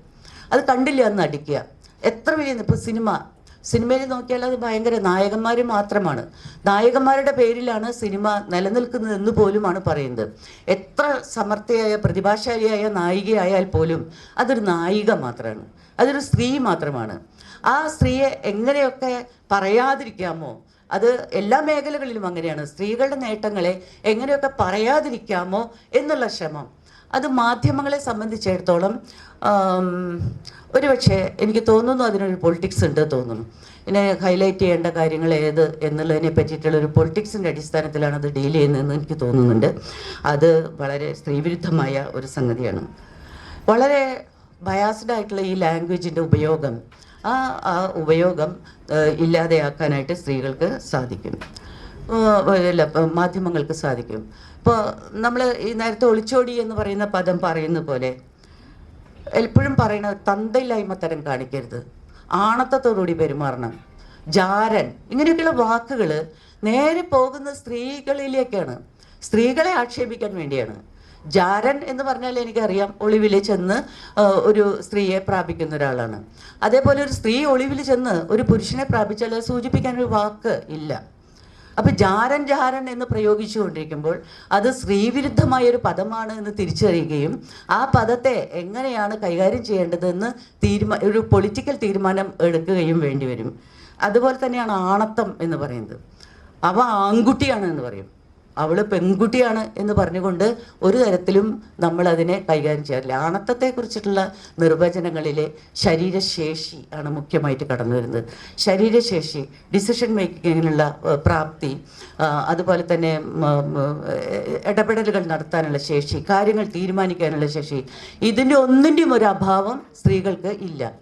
അത് കണ്ടില്ല എന്ന് അടിക്കുക. എത്ര വലിയ ഇപ്പോൾ സിനിമയിൽ നോക്കിയാൽ അത് ഭയങ്കര നായകന്മാർ മാത്രമാണ്. നായകന്മാരുടെ പേരിലാണ് സിനിമ നിലനിൽക്കുന്നതെന്ന് പോലുമാണ് പറയുന്നത്. എത്ര സമർത്ഥയായ പ്രതിഭാശാലിയായ നായികയായാൽ പോലും അതൊരു നായിക മാത്രമാണ്, അതൊരു സ്ത്രീ മാത്രമാണ്. ആ സ്ത്രീയെ എങ്ങനെയൊക്കെ പറയാതിരിക്കാമോ, അത് എല്ലാ മേഖലകളിലും അങ്ങനെയാണ്. സ്ത്രീകളുടെ നേട്ടങ്ങളെ എങ്ങനെയൊക്കെ പറയാതിരിക്കാമോ എന്നുള്ള ശ്രമം, അത് മാധ്യമങ്ങളെ സംബന്ധിച്ചിടത്തോളം ഒരുപക്ഷെ എനിക്ക് തോന്നുന്നു അതിനൊരു പൊളിറ്റിക്സ് ഉണ്ട് തോന്നുന്നു. ഇതിനെ ഹൈലൈറ്റ് ചെയ്യേണ്ട കാര്യങ്ങൾ ഏത് എന്നുള്ളതിനെ പറ്റിയിട്ടുള്ളൊരു പൊളിറ്റിക്സിൻ്റെ അടിസ്ഥാനത്തിലാണ് അത് ഡീൽ ചെയ്യുന്നതെന്ന് എനിക്ക് തോന്നുന്നുണ്ട്. അത് വളരെ സ്ത്രീവിരുദ്ധമായ ഒരു സംഗതിയാണ്. വളരെ ബയാസ്ഡ് ആയിട്ടുള്ള ഈ ലാംഗ്വേജിൻ്റെ ഉപയോഗം, ആ ഉപയോഗം ഇല്ലാതെയാക്കാനായിട്ട് സ്ത്രീകൾക്ക് സാധിക്കും, മാധ്യമങ്ങൾക്ക് സാധിക്കും. ഇപ്പോൾ നമ്മൾ ഈ നേരത്തെ ഒളിച്ചോടി എന്ന് പറയുന്ന പദം പറയുന്ന പോലെ എപ്പോഴും പറയണത് തന്തയില്ലായ്മ തരം കാണിക്കരുത്. ആണത്തത്തോടുകൂടി പെരുമാറണം. ജാരൻ, ഇങ്ങനെയൊക്കെയുള്ള വാക്കുകൾ നേരെ പോകുന്ന സ്ത്രീകളിലേക്കാണ്, സ്ത്രീകളെ ആക്ഷേപിക്കാൻ വേണ്ടിയാണ്. ജാരൻ എന്ന് പറഞ്ഞാൽ എനിക്കറിയാം, ഒളിവിൽ ചെന്ന് ഒരു സ്ത്രീയെ പ്രാപിക്കുന്ന ഒരാളാണ്. അതേപോലെ ഒരു സ്ത്രീ ഒളിവിൽ ചെന്ന് ഒരു പുരുഷനെ പ്രാപിച്ചാൽ അത് സൂചിപ്പിക്കാൻ ഒരു വാക്ക് ഇല്ല. അപ്പം ജാരൻ ജാരൻ എന്ന് പ്രയോഗിച്ചുകൊണ്ടിരിക്കുമ്പോൾ അത് സ്ത്രീവിരുദ്ധമായൊരു പദമാണ് എന്ന് തിരിച്ചറിയുകയും ആ പദത്തെ എങ്ങനെയാണ് കൈകാര്യം ചെയ്യേണ്ടതെന്ന് ഒരു പൊളിറ്റിക്കൽ തീരുമാനം എടുക്കുകയും വേണ്ടി വരും. അതുപോലെ തന്നെയാണ് ആണത്തം എന്ന് പറയുന്നത്. അവ ആൺകുട്ടിയാണ് എന്ന് പറയും, അവൾ പെൺകുട്ടിയാണ് എന്ന് പറഞ്ഞുകൊണ്ട് ഒരു തരത്തിലും നമ്മൾ അതിനെ കൈകാര്യം ചെയ്യാറില്ല. ആണത്തത്തെക്കുറിച്ചിട്ടുള്ള നിർവചനങ്ങളിലെ ശരീരശേഷി ആണ് മുഖ്യമായിട്ട് കടന്നു വരുന്നത്. ശരീരശേഷി, ഡിസിഷൻ മേക്കിങ്ങിനുള്ള പ്രാപ്തി, അതുപോലെ തന്നെ ഇടപെടലുകൾ നടത്താനുള്ള ശേഷി, കാര്യങ്ങൾ തീരുമാനിക്കാനുള്ള ശേഷി, ഇതിൻ്റെ ഒന്നിൻ്റെയും ഒരു അഭാവം സ്ത്രീകൾക്ക് ഇല്ല.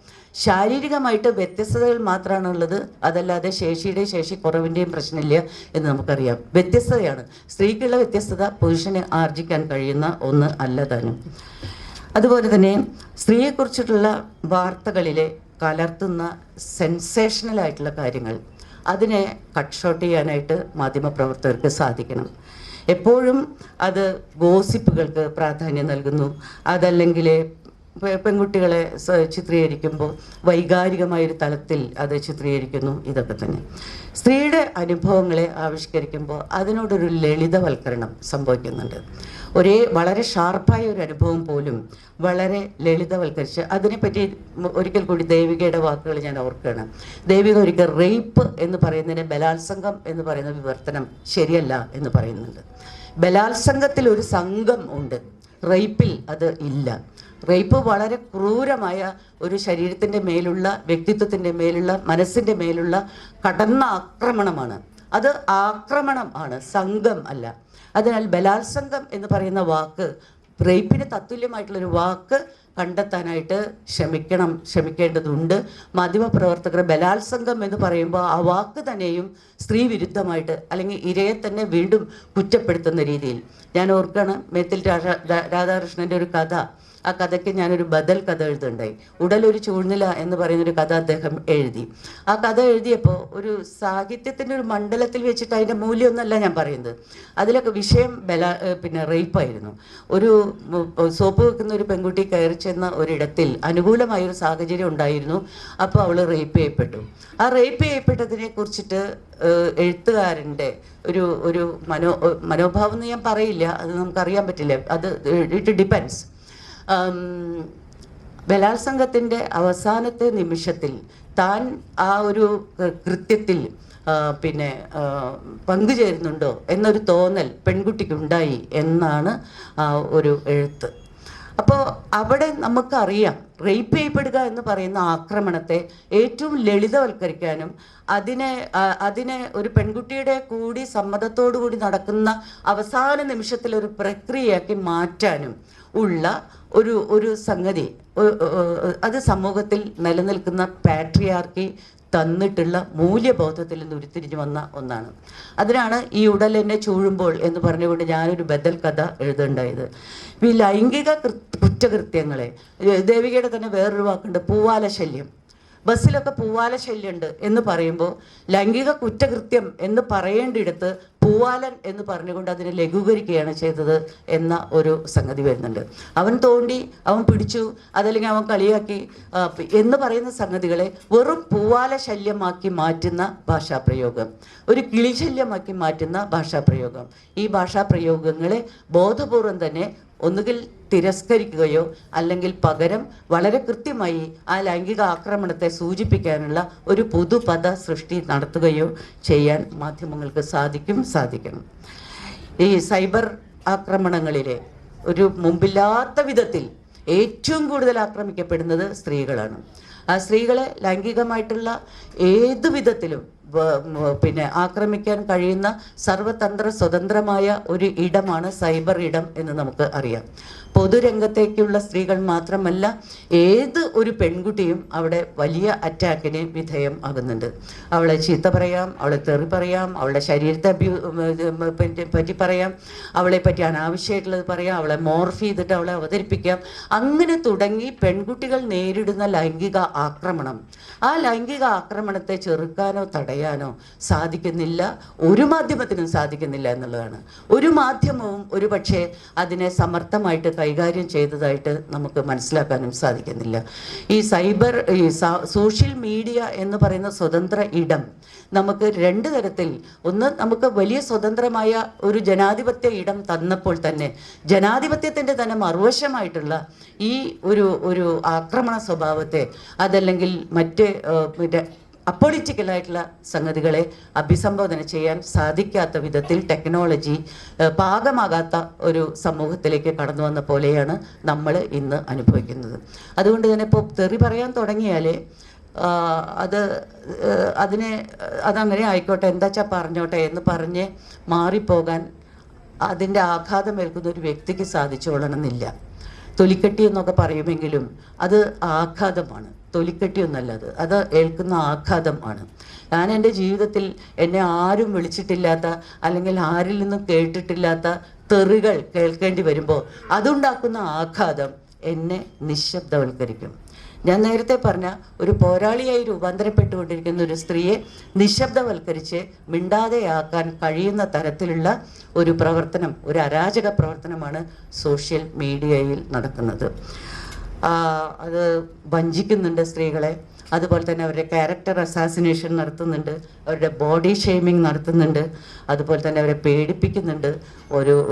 ശാരീരികമായിട്ട് വ്യത്യസ്തതകൾ മാത്രമാണുള്ളത്, അതല്ലാതെ ശേഷിയുടെയും ശേഷി കുറവിൻ്റെയും പ്രശ്നമില്ല എന്ന് നമുക്കറിയാം. വ്യത്യസ്തതയാണ് സ്ത്രീക്കുള്ള വ്യത്യസ്തത, പുരുഷന് ആർജിക്കാൻ കഴിയുന്ന ഒന്ന് അല്ല താനും. അതുപോലെ തന്നെ സ്ത്രീയെക്കുറിച്ചിട്ടുള്ള വാർത്തകളിലെ കലർത്തുന്ന സെൻസേഷണലായിട്ടുള്ള കാര്യങ്ങൾ, അതിനെ കട്ട് ഷോട്ട് ചെയ്യാനായിട്ട് മാധ്യമപ്രവർത്തകർക്ക് സാധിക്കണം. എപ്പോഴും അത് ഗോസിപ്പുകൾക്ക് പ്രാധാന്യം നൽകുന്നു, അതല്ലെങ്കിൽ പെൺകുട്ടികളെ ചിത്രീകരിക്കുമ്പോൾ വൈകാരികമായൊരു തലത്തിൽ അത് ചിത്രീകരിക്കുന്നു. ഇതൊക്കെ തന്നെ സ്ത്രീയുടെ അനുഭവങ്ങളെ ആവിഷ്കരിക്കുമ്പോൾ അതിനോടൊരു ലളിതവൽക്കരണം സംഭവിക്കുന്നുണ്ട്. വളരെ ഷാർപ്പായ ഒരു അനുഭവം പോലും വളരെ ലളിതവൽക്കരിച്ച് അതിനെപ്പറ്റി ഒരിക്കൽ കൂടി ദേവികയുടെ വാക്കുകൾ ഞാൻ ഓർക്കുകയാണ്. ദേവിക ഒരിക്കൽ റേപ്പ് എന്ന് പറയുന്നതിന് ബലാത്സംഗം എന്ന് പറയുന്ന വിവർത്തനം ശരിയല്ല എന്ന് പറയുന്നുണ്ട്. ബലാത്സംഗത്തിൽ ഒരു സംഘം ഉണ്ട്, റേപ്പിൽ അത് ഇല്ല. റേപ്പ് വളരെ ക്രൂരമായ ഒരു ശരീരത്തിൻ്റെ മേലുള്ള, വ്യക്തിത്വത്തിൻ്റെ മേലുള്ള, മനസ്സിൻ്റെ മേലുള്ള കടന്ന ആക്രമണമാണ്. അത് ആക്രമണം ആണ്, സംഘം അല്ല. അതിനാൽ ബലാത്സംഗം എന്ന് പറയുന്ന വാക്ക് റേപ്പിന് തത്തുല്യമായിട്ടുള്ളൊരു വാക്ക് കണ്ടെത്താനായിട്ട് ശ്രമിക്കേണ്ടതുണ്ട്. മാധ്യമപ്രവർത്തകർ ബലാത്സംഗം എന്ന് പറയുമ്പോൾ ആ വാക്ക് തന്നെയും സ്ത്രീ വിരുദ്ധമായിട്ട് അല്ലെങ്കിൽ ഇരയെ തന്നെ വീണ്ടും കുറ്റപ്പെടുത്തുന്ന രീതിയിൽ. ഞാൻ ഓർക്കുകയാണ്, മേത്തിൽ രാധാകൃഷ്ണൻ്റെ ഒരു കഥ, ആ കഥയ്ക്ക് ഞാനൊരു ബദൽ കഥ എഴുതുണ്ടായി. ഉടലൊരു ചൂഴ്നില എന്ന് പറയുന്നൊരു കഥ അദ്ദേഹം എഴുതി. ആ കഥ എഴുതിയപ്പോൾ ഒരു സാഹിത്യത്തിൻ്റെ ഒരു മണ്ഡലത്തിൽ വെച്ചിട്ട് അതിൻ്റെ മൂല്യമൊന്നുമല്ല ഞാൻ പറയുന്നത്, അതിലൊക്കെ വിഷയം റേപ്പായിരുന്നു. ഒരു സോപ്പ് വെക്കുന്ന ഒരു പെൺകുട്ടി കയറി ചെന്ന ഒരിടത്തിൽ അനുകൂലമായൊരു സാഹചര്യം ഉണ്ടായിരുന്നു. അപ്പോൾ അവൾ റേപ്പ് ചെയ്യപ്പെട്ടു. ആ റേപ്പ് ചെയ്യപ്പെട്ടതിനെ കുറിച്ചിട്ട് എഴുത്തുകാരൻ്റെ ഒരു മനോഭാവം എന്ന് ഞാൻ പറയില്ല, അത് നമുക്കറിയാൻ പറ്റില്ല, അത് ഇറ്റ് ഡിപ്പെൻസ്. ബലാത്സംഗത്തിൻ്റെ അവസാനത്തെ നിമിഷത്തിൽ താൻ ആ ഒരു കൃത്യത്തിൽ പങ്കുചേരുന്നുണ്ടോ എന്നൊരു തോന്നൽ പെൺകുട്ടിക്കുണ്ടായി എന്നാണ് ഒരു എഴുത്ത്. അപ്പോൾ അവിടെ നമുക്കറിയാം, റേപ്പ് ചെയ്യപ്പെടുക എന്ന് പറയുന്ന ആക്രമണത്തെ ഏറ്റവും ലളിതവൽക്കരിക്കാനും അതിനെ ഒരു പെൺകുട്ടിയുടെ കൂടി സമ്മതത്തോടു കൂടി നടക്കുന്ന അവസാന നിമിഷത്തിലൊരു പ്രക്രിയയാക്കി മാറ്റാനും ഉള്ള ഒരു സംഗതി, അത് സമൂഹത്തിൽ നിലനിൽക്കുന്ന പാട്രിയാർക്കി തന്നിട്ടുള്ള മൂല്യബോധത്തിൽ നിന്ന് ഉരുത്തിരിഞ്ഞു വന്ന ഒന്നാണ്. അതിനാണ് ഈ ഉടൽ എന്നെ ചൂഴുമ്പോൾ എന്ന് പറഞ്ഞുകൊണ്ട് ഞാനൊരു ബദൽ കഥ എഴുതുണ്ടായത്. ഈ ലൈംഗിക കുറ്റകൃത്യങ്ങളെ, ദേവികയുടെ തന്നെ വേറൊരു വാക്കുണ്ട്, പൂവാലശല്യം. ബസ്സിലൊക്കെ പൂവാലശല്യമുണ്ട് എന്ന് പറയുമ്പോൾ ലൈംഗിക കുറ്റകൃത്യം എന്ന് പറയേണ്ടിടത്ത് പൂവാലൻ എന്ന് പറഞ്ഞുകൊണ്ട് അതിനെ ലഘൂകരിക്കുകയാണ് ചെയ്തത് എന്ന ഒരു സംഗതി വരുന്നുണ്ട്. അവൻ തോണ്ടി, അവൻ പിടിച്ചു, അതല്ലെങ്കിൽ അവൻ കളിയാക്കി എന്ന് പറയുന്ന സംഗതികളെ വെറും പൂവാലശല്യമാക്കി മാറ്റുന്ന ഭാഷാപ്രയോഗം, ഒരു കിളിശല്യമാക്കി മാറ്റുന്ന ഭാഷാപ്രയോഗം, ഈ ഭാഷാപ്രയോഗങ്ങളെ ബോധപൂർവം തന്നെ ഒന്നുകിൽ തിരസ്കരിക്കുകയോ അല്ലെങ്കിൽ പകരം വളരെ കൃത്യമായി ആ ലൈംഗിക ആക്രമണത്തെ സൂചിപ്പിക്കാനുള്ള ഒരു പുതുപദ സൃഷ്ടി നടത്തുകയോ ചെയ്യാൻ മാധ്യമങ്ങൾക്ക് സാധിക്കണം. ഈ സൈബർ ആക്രമണങ്ങളിലെ ഒരു മുമ്പില്ലാത്ത വിധത്തിൽ ഏറ്റവും കൂടുതൽ ആക്രമിക്കപ്പെടുന്നത് സ്ത്രീകളാണ്. ആ സ്ത്രീകളെ ലൈംഗികമായിട്ടുള്ള ഏതു വിധത്തിലും ആക്രമിക്കാൻ കഴിയുന്ന സർവതന്ത്ര സ്വതന്ത്രമായ ഒരു ഇടമാണ് സൈബർ ഇടം എന്ന് നമുക്ക് അറിയാം. പൊതുരംഗത്തേക്കുള്ള സ്ത്രീകൾ മാത്രമല്ല, ഏത് ഒരു പെൺകുട്ടിയും അവിടെ വലിയ അറ്റാക്കിന് വിധേയം ആകുന്നുണ്ട്. അവളെ ചീത്ത പറയാം, അവളെ തെറി പറയാം, അവളുടെ ശരീരത്തെ പറ്റി പറയാം, അവളെ പറ്റി അനാവശ്യമായിട്ടുള്ളത് പറയാം, അവളെ മോർഫ് ചെയ്തിട്ട് അവളെ അവതരിപ്പിക്കാം. അങ്ങനെ തുടങ്ങി പെൺകുട്ടികൾ നേരിടുന്ന ലൈംഗിക ആക്രമണം, ആ ലൈംഗിക ആക്രമണത്തെ ചെറുക്കാനോ തടയാനോ സാധിക്കുന്നില്ല, ഒരു മാധ്യമത്തിനും സാധിക്കുന്നില്ല എന്നുള്ളതാണ്. ഒരു മാധ്യമവും ഒരു പക്ഷേ അതിനെ സമർത്ഥമായിട്ട് കൈകാര്യം ചെയ്തതായിട്ട് നമുക്ക് മനസ്സിലാക്കാനും സാധിക്കുന്നില്ല. ഈ സോഷ്യൽ മീഡിയ എന്ന് പറയുന്ന സ്വതന്ത്ര ഇടം നമുക്ക് രണ്ട് തരത്തിൽ, ഒന്ന് നമുക്ക് വലിയ സ്വതന്ത്രമായ ഒരു ജനാധിപത്യ ഇടം തന്നപ്പോൾ തന്നെ ജനാധിപത്യത്തിൻ്റെ തന്നെ മറുവശമായിട്ടുള്ള ഈ ഒരു ആക്രമണ സ്വഭാവത്തെ, അതല്ലെങ്കിൽ മറ്റ് അപ്പൊളിറ്റിക്കലായിട്ടുള്ള സംഗതികളെ അഭിസംബോധന ചെയ്യാൻ സാധിക്കാത്ത വിധത്തിൽ ടെക്നോളജി പാകമാകാത്ത ഒരു സമൂഹത്തിലേക്ക് കടന്നു വന്ന പോലെയാണ് നമ്മൾ ഇന്ന് അനുഭവിക്കുന്നത്. അതുകൊണ്ട് തന്നെ ഇപ്പോൾ തെറി പറയാൻ തുടങ്ങിയാൽ അതങ്ങനെ ആയിക്കോട്ടെ, എന്താ വെച്ചാൽ പറഞ്ഞോട്ടെ എന്ന് പറഞ്ഞ് മാറിപ്പോകാൻ അതിൻ്റെ ആഘാതം ഏൽക്കുന്ന ഒരു വ്യക്തിക്ക് സാധിച്ചുകൊള്ളണമെന്നില്ല. തൊലിക്കെട്ടി എന്നൊക്കെ പറയുമെങ്കിലും അത് ആഘാതമാണ്, തൊലിക്കെട്ടിയൊന്നല്ല, അത് ഏൽക്കുന്ന ആഘാതം ആണ്. ഞാൻ എൻ്റെ ജീവിതത്തിൽ എന്നെ ആരും വിളിച്ചിട്ടില്ലാത്ത അല്ലെങ്കിൽ ആരിൽ നിന്നും കേട്ടിട്ടില്ലാത്ത തെറികൾ കേൾക്കേണ്ടി വരുമ്പോൾ അതുണ്ടാക്കുന്ന ആഘാതം എന്നെ നിശബ്ദവൽക്കരിക്കും. ഞാൻ നേരത്തെ പറഞ്ഞ ഒരു പോരാളിയായി രൂപാന്തരപ്പെട്ടുകൊണ്ടിരിക്കുന്ന ഒരു സ്ത്രീയെ നിശബ്ദവൽക്കരിച്ച് മിണ്ടാതെയാക്കാൻ കഴിയുന്ന തരത്തിലുള്ള ഒരു പ്രവർത്തനം, ഒരു അരാജക പ്രവർത്തനമാണ് സോഷ്യൽ മീഡിയയിൽ നടക്കുന്നത്. അത് വഞ്ചിക്കുന്നുണ്ട് സ്ത്രീകളെ, അതുപോലെ തന്നെ അവരുടെ ക്യാരക്ടർ അസാസിനേഷൻ നടത്തുന്നുണ്ട്, അവരുടെ ബോഡി ഷെയ്മിങ് നടത്തുന്നുണ്ട്, അതുപോലെ തന്നെ അവരെ പേടിപ്പിക്കുന്നുണ്ട്.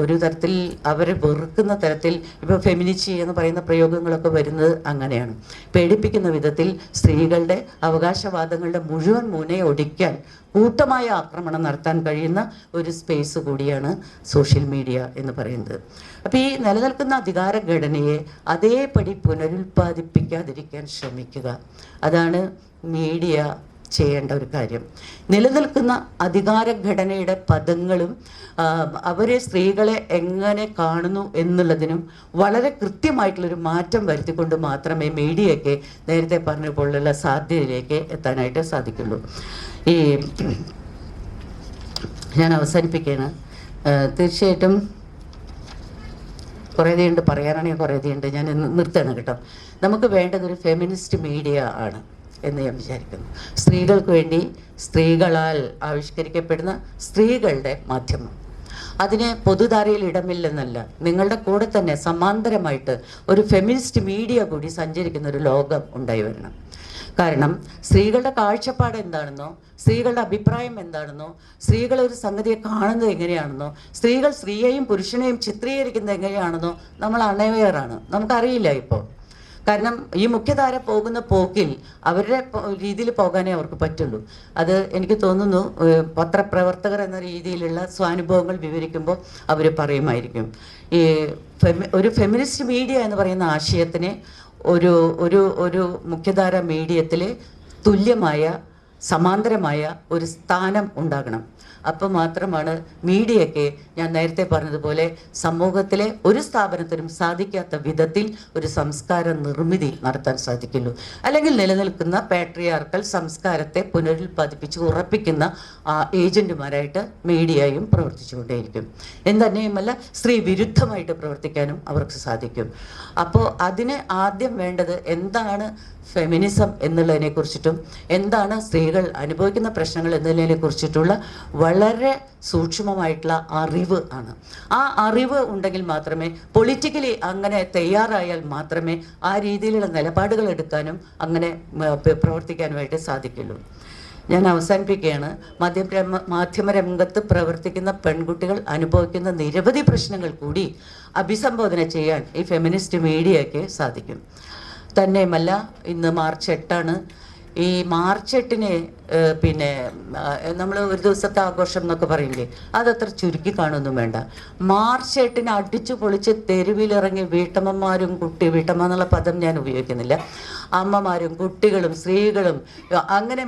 ഒരു തരത്തിൽ അവരെ വെറുക്കുന്ന തരത്തിൽ, ഇപ്പോൾ ഫെമിനിച്ചി എന്ന് പറയുന്ന പ്രയോഗങ്ങളൊക്കെ വരുന്നത് അങ്ങനെയാണ്. പേടിപ്പിക്കുന്ന വിധത്തിൽ സ്ത്രീകളുടെ അവകാശവാദങ്ങളുടെ മുഴുവൻ മുനയെ ഒടിക്കാൻ കൂട്ടമായ ആക്രമണം നടത്താൻ കഴിയുന്ന ഒരു സ്പേസ് കൂടിയാണ് സോഷ്യൽ മീഡിയ എന്ന് പറയുന്നത്. അപ്പോൾ ഈ നിലനിൽക്കുന്ന അധികാരഘടനയെ അതേപടി പുനരുൽപ്പാദിപ്പിക്കാതിരിക്കാൻ ശ്രമിക്കുക, അതാണ് മീഡിയ ചെയ്യേണ്ട ഒരു കാര്യം. നിലനിൽക്കുന്ന അധികാരഘടനയുടെ പദങ്ങളും അവരെ സ്ത്രീകളെ എങ്ങനെ കാണുന്നു എന്നുള്ളതിനും വളരെ കൃത്യമായിട്ടുള്ളൊരു മാറ്റം വരുത്തിക്കൊണ്ട് മാത്രമേ മീഡിയയ്ക്ക് നേരത്തെ പറഞ്ഞ പോലുള്ള സാധ്യതയിലേക്ക് എത്താനായിട്ട് സാധിക്കുള്ളൂ. ഞാൻ അവസാനിപ്പിക്കുകയാണ്. തീർച്ചയായിട്ടും കുറേയധികമുണ്ട് പറയാനാണെങ്കിൽ കുറേയധികമുണ്ട്, ഞാൻ നിർത്തണം കേട്ടോ. നമുക്ക് വേണ്ടതൊരു ഫെമിനിസ്റ്റ് മീഡിയ ആണ് എന്ന് ഞാൻ വിചാരിക്കുന്നു. സ്ത്രീകൾക്ക് വേണ്ടി സ്ത്രീകളാൽ ആവിഷ്കരിക്കപ്പെടുന്ന സ്ത്രീകളുടെ മാധ്യമം, അതിന് പൊതുധാരയിൽ ഇടമില്ലെന്നല്ല, നിങ്ങളുടെ കൂടെ തന്നെ സമാന്തരമായിട്ട് ഒരു ഫെമിനിസ്റ്റ് മീഡിയ കൂടി സഞ്ചരിക്കുന്ന ഒരു ലോകം ഉണ്ടായി വരണം. കാരണം സ്ത്രീകളുടെ കാഴ്ചപ്പാട് എന്താണെന്നോ, സ്ത്രീകളുടെ അഭിപ്രായം എന്താണെന്നോ, സ്ത്രീകൾ ഒരു സംഗതിയെ കാണുന്നത് എങ്ങനെയാണെന്നോ, സ്ത്രീകൾ സ്ത്രീയെയും പുരുഷനെയും ചിത്രീകരിക്കുന്നത് എങ്ങനെയാണെന്നോ നമ്മൾ അണവെയറാണ്, നമുക്കറിയില്ല ഇപ്പോൾ. കാരണം ഈ മുഖ്യധാര പോകുന്ന പോക്കിൽ അവരുടെ രീതിയിൽ പോകാനേ അവർക്ക് പറ്റുള്ളൂ. അത് എനിക്ക് തോന്നുന്നു പത്രപ്രവർത്തകർ എന്ന രീതിയിലുള്ള സ്വാനുഭവങ്ങൾ വിവരിക്കുമ്പോൾ അവർ പറയുമായിരിക്കും. ഈ ഒരു ഫെമിനിസ്റ്റ് മീഡിയ എന്ന് പറയുന്ന ആശയത്തിന് ഒരു ഒരു ഒരു മുഖ്യധാര മീഡിയത്തിൽ തുല്യമായ സമാന്തരമായ ഒരു സ്ഥാനം ഉണ്ടാകണം. അപ്പോൾ മാത്രമാണ് മീഡിയയ്ക്ക്, ഞാൻ നേരത്തെ പറഞ്ഞതുപോലെ, സമൂഹത്തിലെ ഒരു സ്ഥാപനത്തിനും സാധിക്കാത്ത വിധത്തിൽ ഒരു സംസ്കാര നിർമ്മിതി നടത്താൻ സാധിക്കുള്ളൂ. അല്ലെങ്കിൽ നിലനിൽക്കുന്ന പാട്രിയാർക്കൽ സംസ്കാരത്തെ പുനരുൽപ്പാദിപ്പിച്ച് ഉറപ്പിക്കുന്ന ഏജന്റുമാരായിട്ട് മീഡിയയും പ്രവർത്തിച്ചുകൊണ്ടേയിരിക്കും. എന്തന്നെയുമല്ല, സ്ത്രീ വിരുദ്ധമായിട്ട് പ്രവർത്തിക്കാനും അവർക്ക് സാധിക്കും. അപ്പോൾ അതിന് ആദ്യം വേണ്ടത് എന്താണ് ഫെമിനിസം എന്നുള്ളതിനെ കുറിച്ചിട്ടും എന്താണ് സ്ത്രീകൾ അനുഭവിക്കുന്ന പ്രശ്നങ്ങൾ എന്നതിനെ കുറിച്ചിട്ടുള്ള വളരെ സൂക്ഷ്മമായിട്ടുള്ള അറിവ് ആണ്. ആ അറിവ് ഉണ്ടെങ്കിൽ മാത്രമേ, പൊളിറ്റിക്കലി അങ്ങനെ തയ്യാറായാൽ മാത്രമേ ആ രീതിയിലുള്ള നിലപാടുകൾ എടുക്കാനും അങ്ങനെ പ്രവർത്തിക്കാനുമായിട്ട് സാധിക്കുള്ളൂ. ഞാൻ അവസാനിപ്പിക്കുകയാണ്. മാധ്യമരംഗത്ത് പ്രവർത്തിക്കുന്ന പെൺകുട്ടികൾ അനുഭവിക്കുന്ന നിരവധി പ്രശ്നങ്ങൾ കൂടി അഭിസംബോധന ചെയ്യാൻ ഈ ഫെമിനിസ്റ്റ് മീഡിയയ്ക്ക് സാധിക്കും. തന്നെയുമല്ല, ഇന്ന് മാർച്ച് 8 ആണ്. ഈ മാർച്ച് 8-ന് പിന്നെ നമ്മൾ ഒരു ദിവസത്തെ ആഘോഷം എന്നൊക്കെ പറയില്ലേ, അതത്ര ചുരുക്കി കാണുമൊന്നും വേണ്ട. മാർച്ച് 8-ന് അടിച്ചു പൊളിച്ച് തെരുവിലിറങ്ങി വീട്ടമ്മമാരും വീട്ടമ്മ എന്നുള്ള പദം ഞാൻ ഉപയോഗിക്കുന്നില്ല, അമ്മമാരും കുട്ടികളും സ്ത്രീകളും അങ്ങനെ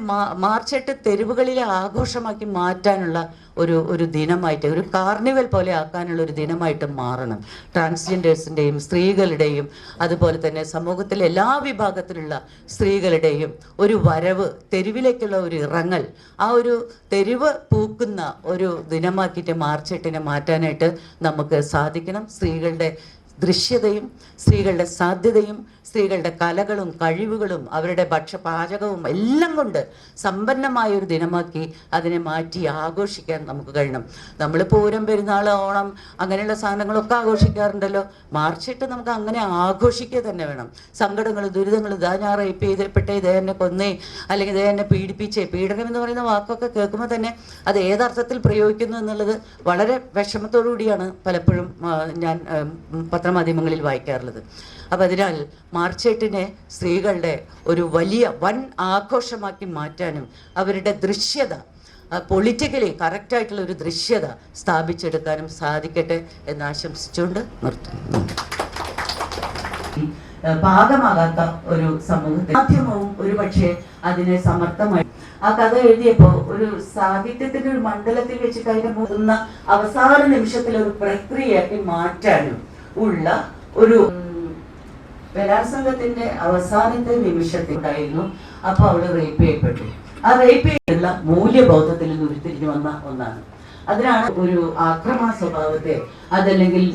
മാർച്ച് 8 തെരുവുകളിലെ ആഘോഷമാക്കി മാറ്റാനുള്ള ഒരു ദിനമായിട്ട്, ഒരു കാർണിവൽ പോലെ ആക്കാനുള്ള ഒരു ദിനമായിട്ട് മാറണം. ട്രാൻസ്ജെൻഡേഴ്സിൻ്റെയും സ്ത്രീകളുടെയും അതുപോലെ തന്നെ സമൂഹത്തിലെ എല്ലാ വിഭാഗത്തിലുള്ള സ്ത്രീകളുടെയും ഒരു വരവ്, തെരുവിലേക്കുള്ള ഒരു ഇറങ്ങൽ, ആ ഒരു തെരുവ് പൂക്കുന്ന ഒരു ദിനമാക്കിയിട്ട് മാർച്ച് 8-നെ മാറ്റാനായിട്ട് നമുക്ക് സാധിക്കണം. സ്ത്രീകളുടെ ദൃശ്യതയും സ്ത്രീകളുടെ സാധ്യതയും സ്ത്രീകളുടെ കലകളും കഴിവുകളും അവരുടെ പാചകവും എല്ലാം കൊണ്ട് സമ്പന്നമായ ഒരു ദിനമാക്കി അതിനെ മാറ്റി ആഘോഷിക്കാൻ നമുക്ക് കഴിയണം. നമ്മൾ പൂരം, പെരുന്നാൾ, ഓണം അങ്ങനെയുള്ള സാധനങ്ങളൊക്കെ ആഘോഷിക്കാറുണ്ടല്ലോ. മാർച്ച് 8 നമുക്ക് അങ്ങനെ ആഘോഷിക്കുക തന്നെ വേണം. സങ്കടങ്ങളും ദുരിതങ്ങളും, ഇതാ ഞാൻ റേപ്പ് ചെയ്തപ്പെട്ടേ, ഇതേ എന്നെ കൊന്നേ, അല്ലെങ്കിൽ ഇതേ എന്നെ പീഡിപ്പിച്ചേ. പീഡനം എന്ന് പറയുന്ന വാക്കൊക്കെ കേൾക്കുമ്പോൾ തന്നെ അത് ഏതർത്ഥത്തിൽ പ്രയോഗിക്കുന്നു എന്നുള്ളത് വളരെ വിഷമത്തോടു കൂടിയാണ് പലപ്പോഴും ഞാൻ പത്രമാധ്യമങ്ങളിൽ വായിക്കാറുള്ളത്. അപ്പം അതിനാൽ മാർച്ച് 8-നെ സ്ത്രീകളുടെ ഒരു വലിയ വൻ ആഘോഷമാക്കി മാറ്റാനും അവരുടെ ദൃശ്യത, പൊളിറ്റിക്കലി കറക്റ്റായിട്ടുള്ള ഒരു ദൃശ്യത സ്ഥാപിച്ചെടുക്കാനും സാധിക്കട്ടെ എന്ന് ആശംസിച്ചുകൊണ്ട് നിർത്തുന്നു. പാകമാകാത്ത ഒരു സമൂഹത്തിൽ മാധ്യമവും ഒരു പക്ഷേ അതിനെ സമർത്ഥമായി ആ കഥ എഴുതിയപ്പോൾ ഒരു സാഹിത്യത്തിന്റെ ഒരു മണ്ഡലത്തിൽ വെച്ചിട്ട് അതിനെ മുതിർന്ന അവസാന നിമിഷത്തിൽ ഒരു പ്രക്രിയയാക്കി മാറ്റാനും ഉള്ള ഒരു ബലാത്സംഗത്തിന്റെ അവസാനത്തെ നിമിഷത്തിൽ ഉണ്ടായിരുന്നു. അപ്പൊ അവള് റേപ്പ് ചെയ്യപ്പെട്ടു. ആ റേപ്പ് ചെയ്തുള്ള മൂല്യബോധത്തിൽ നിന്ന് ഉരുത്തിരിഞ്ഞു വന്ന ഒന്നാണ്. അതിനാണ് ഒരു ആക്രമണ സ്വഭാവത്തെ അതല്ലെങ്കിൽ